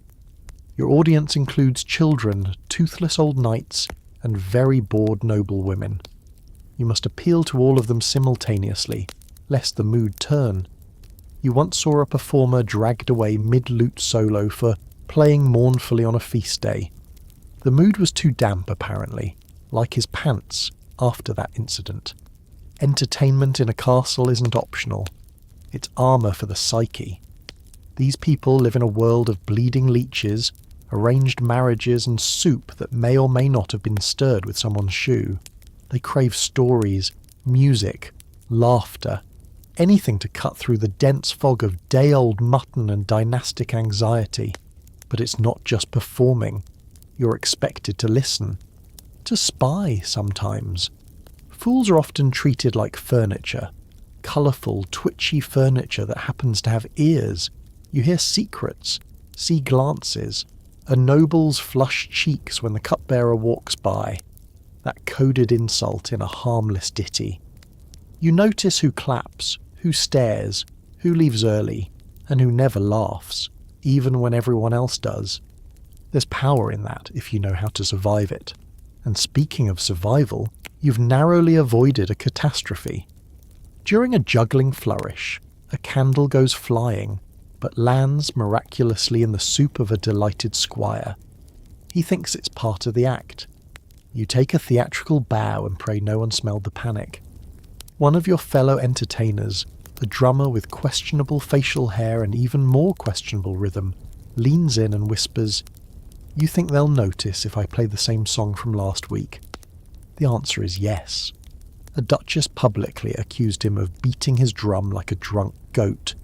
Your audience includes children, toothless old knights, and very bored noble women. You must appeal to all of them simultaneously, lest the mood turn. You once saw a performer dragged away mid-lute solo for playing mournfully on a feast day. The mood was too damp, apparently, like his pants, after that incident. Entertainment in a castle isn't optional. It's armour for the psyche. These people live in a world of bleeding leeches, arranged marriages and soup that may or may not have been stirred with someone's shoe. They crave stories, music, laughter, anything to cut through the dense fog of day-old mutton and dynastic anxiety. But it's not just performing. You're expected to listen. to spy sometimes. Fools are often treated like furniture, colourful, twitchy furniture that happens to have ears. You hear secrets, see glances, a noble's flushed cheeks when the cupbearer walks by, that coded insult in a harmless ditty. You notice who claps, who stares, who leaves early, and who never laughs, even when everyone else does. There's power in that if you know how to survive it. And speaking of survival, you've narrowly avoided a catastrophe. During a juggling flourish, a candle goes flying, but lands miraculously in the soup of a delighted squire. He thinks it's part of the act. You take a theatrical bow and pray no one smelled the panic. One of your fellow entertainers, a drummer with questionable facial hair and even more questionable rhythm, leans in and whispers, "You think they'll notice if I play the same song from last week?" The answer is yes. A duchess publicly accused him of beating his drum like a drunk goat.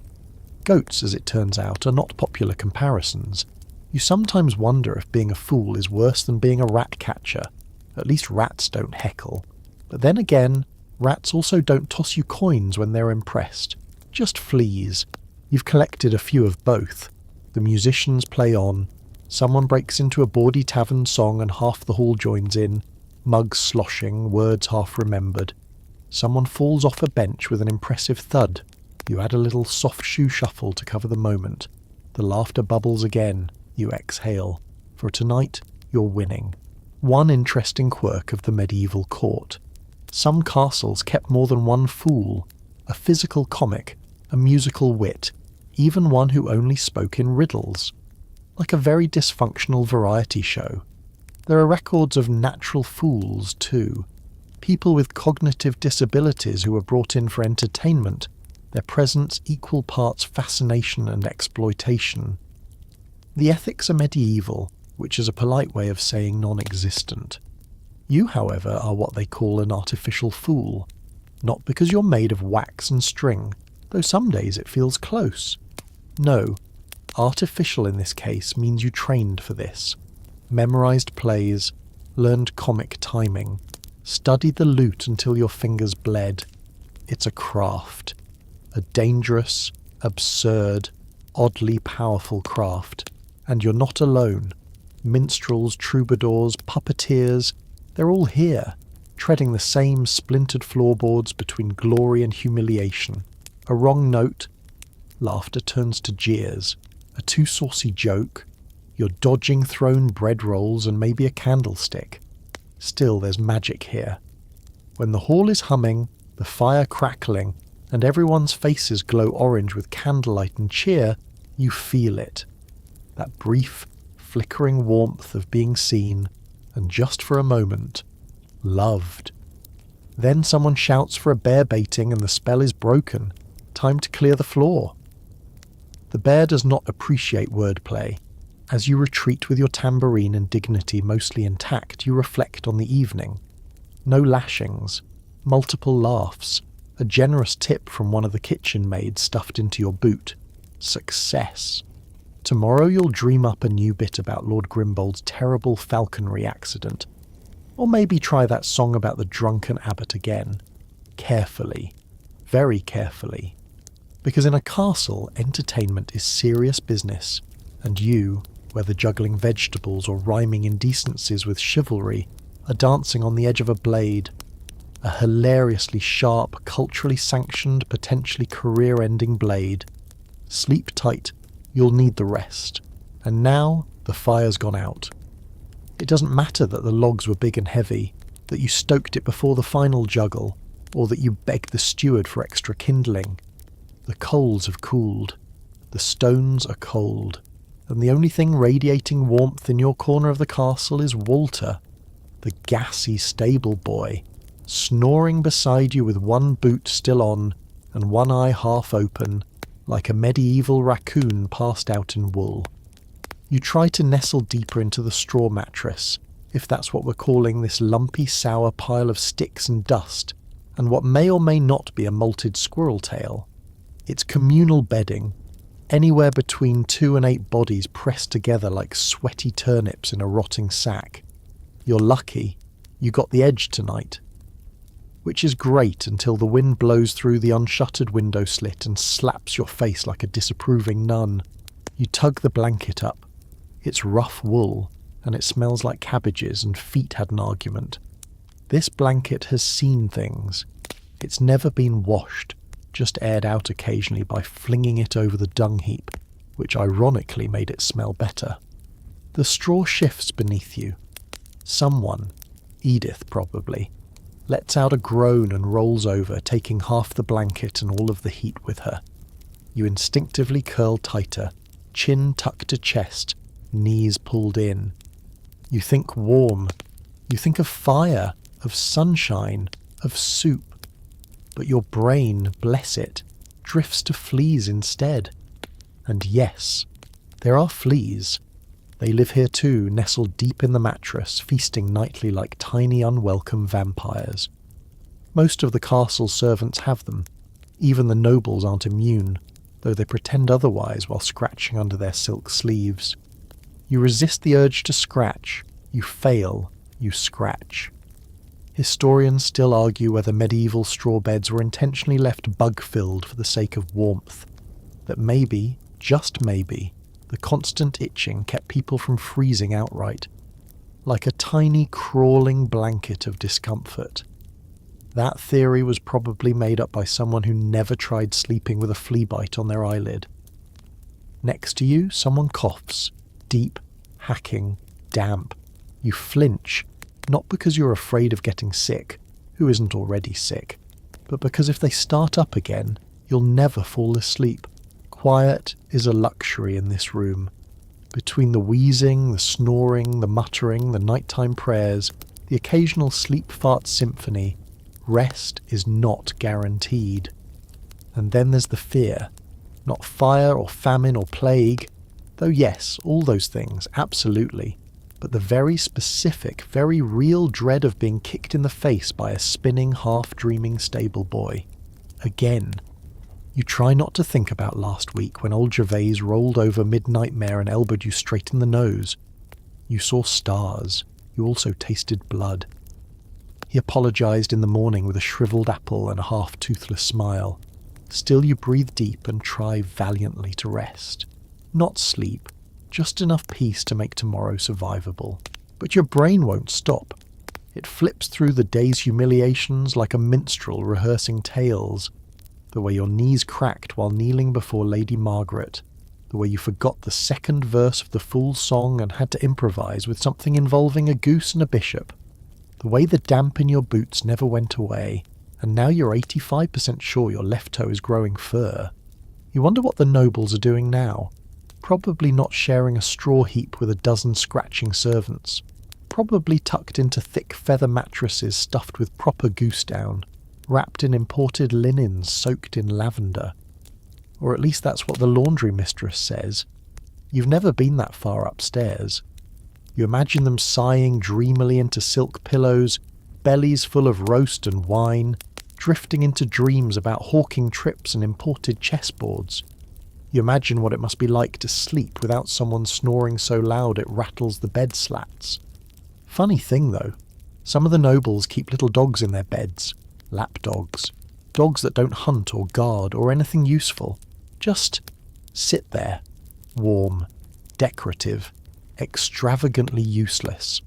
Goats, as it turns out, are not popular comparisons. You sometimes wonder if being a fool is worse than being a rat catcher. At least rats don't heckle. But then again, rats also don't toss you coins when they're impressed. Just fleas. You've collected a few of both. The musicians play on. Someone breaks into a bawdy tavern song and half the hall joins in, mugs sloshing, words half remembered. Someone falls off a bench with an impressive thud. You add a little soft shoe shuffle to cover the moment. The laughter bubbles again. You exhale. For tonight, you're winning. One interesting quirk of the medieval court. Some castles kept more than one fool, a physical comic, a musical wit, even one who only spoke in riddles. Like a very dysfunctional variety show. There are records of natural fools, too. People with cognitive disabilities who were brought in for entertainment, their presence equal parts fascination and exploitation. The ethics are medieval, which is a polite way of saying non-existent. You, however, are what they call an artificial fool. Not because you're made of wax and string, though some days it feels close. No, artificial in this case means you trained for this. Memorized plays, learned comic timing, studied the lute until your fingers bled. It's a craft. A dangerous, absurd, oddly powerful craft. And you're not alone. Minstrels, troubadours, puppeteers, they're all here, treading the same splintered floorboards between glory and humiliation. A wrong note, laughter turns to jeers. A too saucy joke, you're dodging thrown bread rolls and maybe a candlestick. Still, there's magic here. When the hall is humming, the fire crackling, and everyone's faces glow orange with candlelight and cheer, you feel it. That brief, flickering warmth of being seen, and just for a moment, loved. Then someone shouts for a bear baiting and the spell is broken. Time to clear the floor. The bear does not appreciate wordplay. As you retreat with your tambourine and dignity mostly intact, you reflect on the evening. No lashings, multiple laughs, a generous tip from one of the kitchen maids stuffed into your boot. Success. Tomorrow you'll dream up a new bit about Lord Grimbold's terrible falconry accident. Or maybe try that song about the drunken abbot again. Carefully. Very carefully. Because in a castle, entertainment is serious business, and you, whether juggling vegetables or rhyming indecencies with chivalry, are dancing on the edge of a blade. A hilariously sharp, culturally sanctioned, potentially career-ending blade. Sleep tight, you'll need the rest. And now, the fire's gone out. It doesn't matter that the logs were big and heavy, that you stoked it before the final juggle, or that you begged the steward for extra kindling. The coals have cooled. The stones are cold. And the only thing radiating warmth in your corner of the castle is Walter, the gassy stable boy, snoring beside you with one boot still on and one eye half open, like a medieval raccoon passed out in wool. You try to nestle deeper into the straw mattress, if that's what we're calling this lumpy sour pile of sticks and dust, and what may or may not be a molted squirrel tail. It's communal bedding, anywhere between 2 and 8 bodies pressed together like sweaty turnips in a rotting sack. You're lucky, You got the edge tonight. Which is great until the wind blows through the unshuttered window slit and slaps your face like a disapproving nun. You tug the blanket up. It's rough wool, and it smells like cabbages, and feet had an argument. This blanket has seen things. It's never been washed, just aired out occasionally by flinging it over the dung heap, which ironically made it smell better. The straw shifts beneath you. Someone, Edith probably, lets out a groan and rolls over, taking half the blanket and all of the heat with her. You instinctively curl tighter, chin tucked to chest, knees pulled in. You think warm. You think of fire, of sunshine, of soup. But your brain, bless it, drifts to fleas instead. And yes, there are fleas. They live here too, nestled deep in the mattress, feasting nightly like tiny unwelcome vampires. Most of the castle servants have them. Even the nobles aren't immune, though they pretend otherwise while scratching under their silk sleeves. You resist the urge to scratch. You fail. You scratch. Historians still argue whether medieval straw beds were intentionally left bug-filled for the sake of warmth. That maybe, just maybe, the constant itching kept people from freezing outright, like a tiny crawling blanket of discomfort. That theory was probably made up by someone who never tried sleeping with a flea bite on their eyelid. Next to you, someone coughs, deep, hacking, damp. You flinch, not because you're afraid of getting sick, who isn't already sick, but because if they start up again, you'll never fall asleep. Quiet is a luxury in this room. Between the wheezing, the snoring, the muttering, the nighttime prayers, the occasional sleep fart symphony, rest is not guaranteed. And then there's the fear. Not fire or famine or plague, though yes, all those things, absolutely, but the very specific, very real dread of being kicked in the face by a spinning, half-dreaming stable boy. Again. You try not to think about last week when old Gervais rolled over mid-nightmare and elbowed you straight in the nose. You saw stars. You also tasted blood. He apologized in the morning with a shriveled apple and a half-toothless smile. Still you breathe deep and try valiantly to rest. Not sleep, just enough peace to make tomorrow survivable. But your brain won't stop. It flips through the day's humiliations like a minstrel rehearsing tales. The way your knees cracked while kneeling before Lady Margaret, the way you forgot the second verse of the fool's song and had to improvise with something involving a goose and a bishop, the way the damp in your boots never went away, and now you're 85% sure your left toe is growing fur. You wonder what the nobles are doing now. Probably not sharing a straw heap with a dozen scratching servants. Probably tucked into thick feather mattresses stuffed with proper goose down, wrapped in imported linens soaked in lavender. Or at least that's what the laundry mistress says. You've never been that far upstairs. You imagine them sighing dreamily into silk pillows, bellies full of roast and wine, drifting into dreams about hawking trips and imported chessboards. You imagine what it must be like to sleep without someone snoring so loud it rattles the bed slats. Funny thing though, some of the nobles keep little dogs in their beds. Lap dogs. Dogs that don't hunt or guard or anything useful. Just sit there. Warm. Decorative. Extravagantly useless.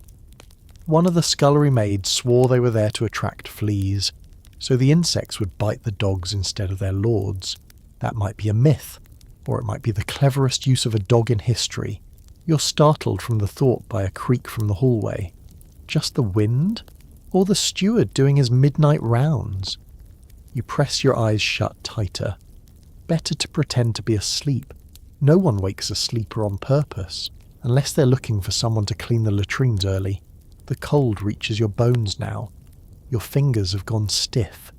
One of the scullery maids swore they were there to attract fleas, so the insects would bite the dogs instead of their lords. That might be a myth, or it might be the cleverest use of a dog in history. You're startled from the thought by a creak from the hallway. Just the wind? Or the steward doing his midnight rounds? You press your eyes shut tighter. Better to pretend to be asleep. No one wakes a sleeper on purpose, unless they're looking for someone to clean the latrines early. The cold reaches your bones now. Your fingers have gone stiff.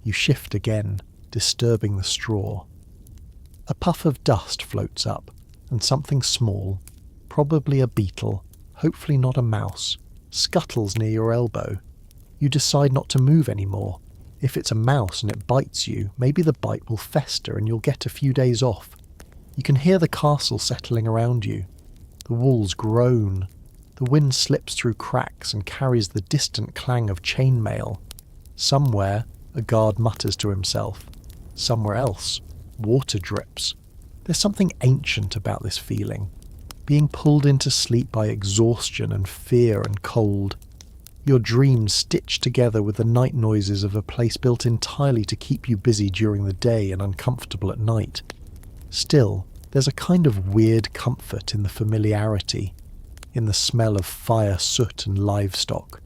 You shift again, disturbing the straw. A puff of dust floats up, and something small, probably a beetle, hopefully not a mouse, scuttles near your elbow. You decide not to move anymore. If it's a mouse and it bites you, maybe the bite will fester and you'll get a few days off. You can hear the castle settling around you. The walls groan. The wind slips through cracks and carries the distant clang of chainmail. Somewhere, a guard mutters to himself. Somewhere else, water drips. There's something ancient about this feeling. Being pulled into sleep by exhaustion and fear and cold. Your dreams stitched together with the night noises of a place built entirely to keep you busy during the day and uncomfortable at night. Still, there's a kind of weird comfort in the familiarity, in the smell of fire, soot and livestock,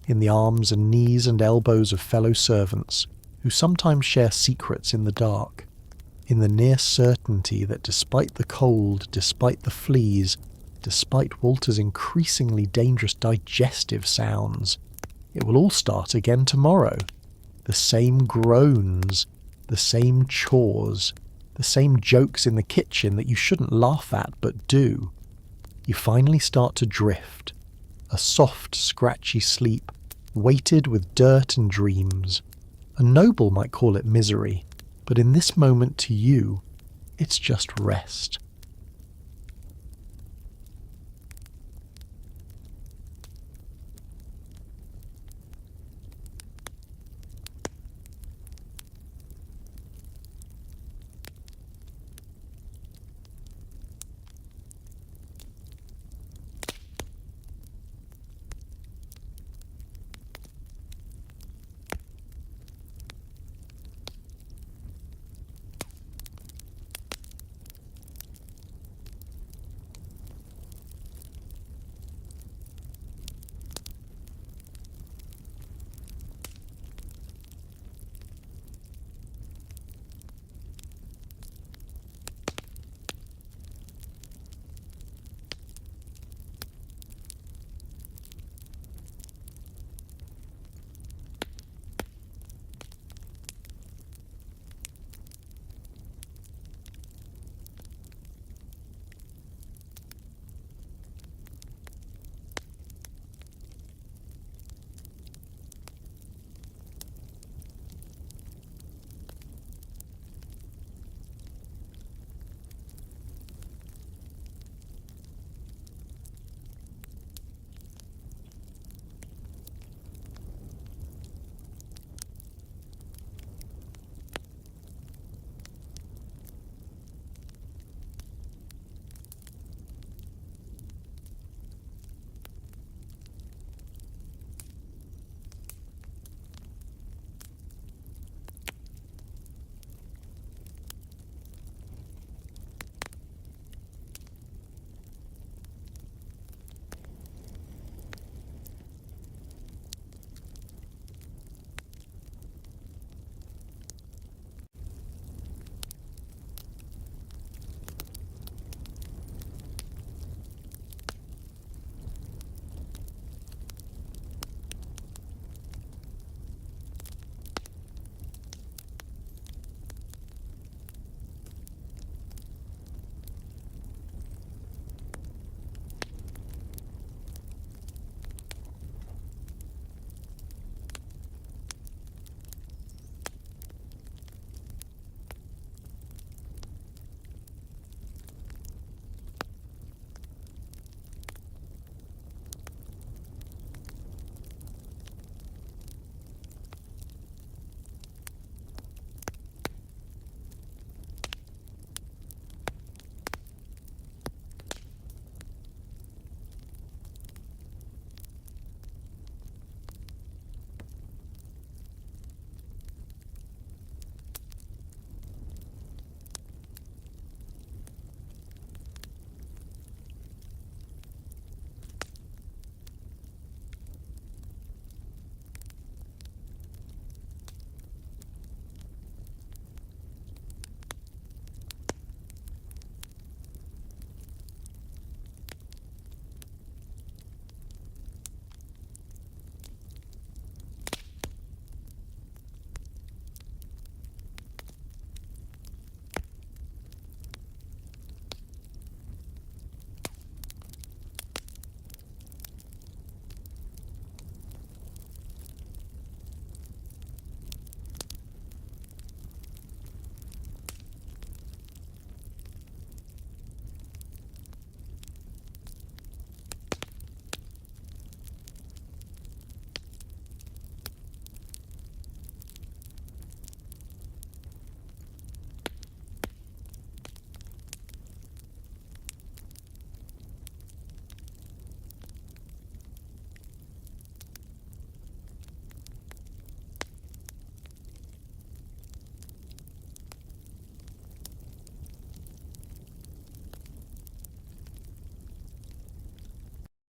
in the arms and knees and elbows of fellow servants who sometimes share secrets in the dark, in the near certainty that despite the cold, despite the fleas, despite Walter's increasingly dangerous digestive sounds, it will all start again tomorrow. The same groans, the same chores, the same jokes in the kitchen that you shouldn't laugh at but do. You finally start to drift, a soft, scratchy sleep, weighted with dirt and dreams. A noble might call it misery, but in this moment to you, it's just rest.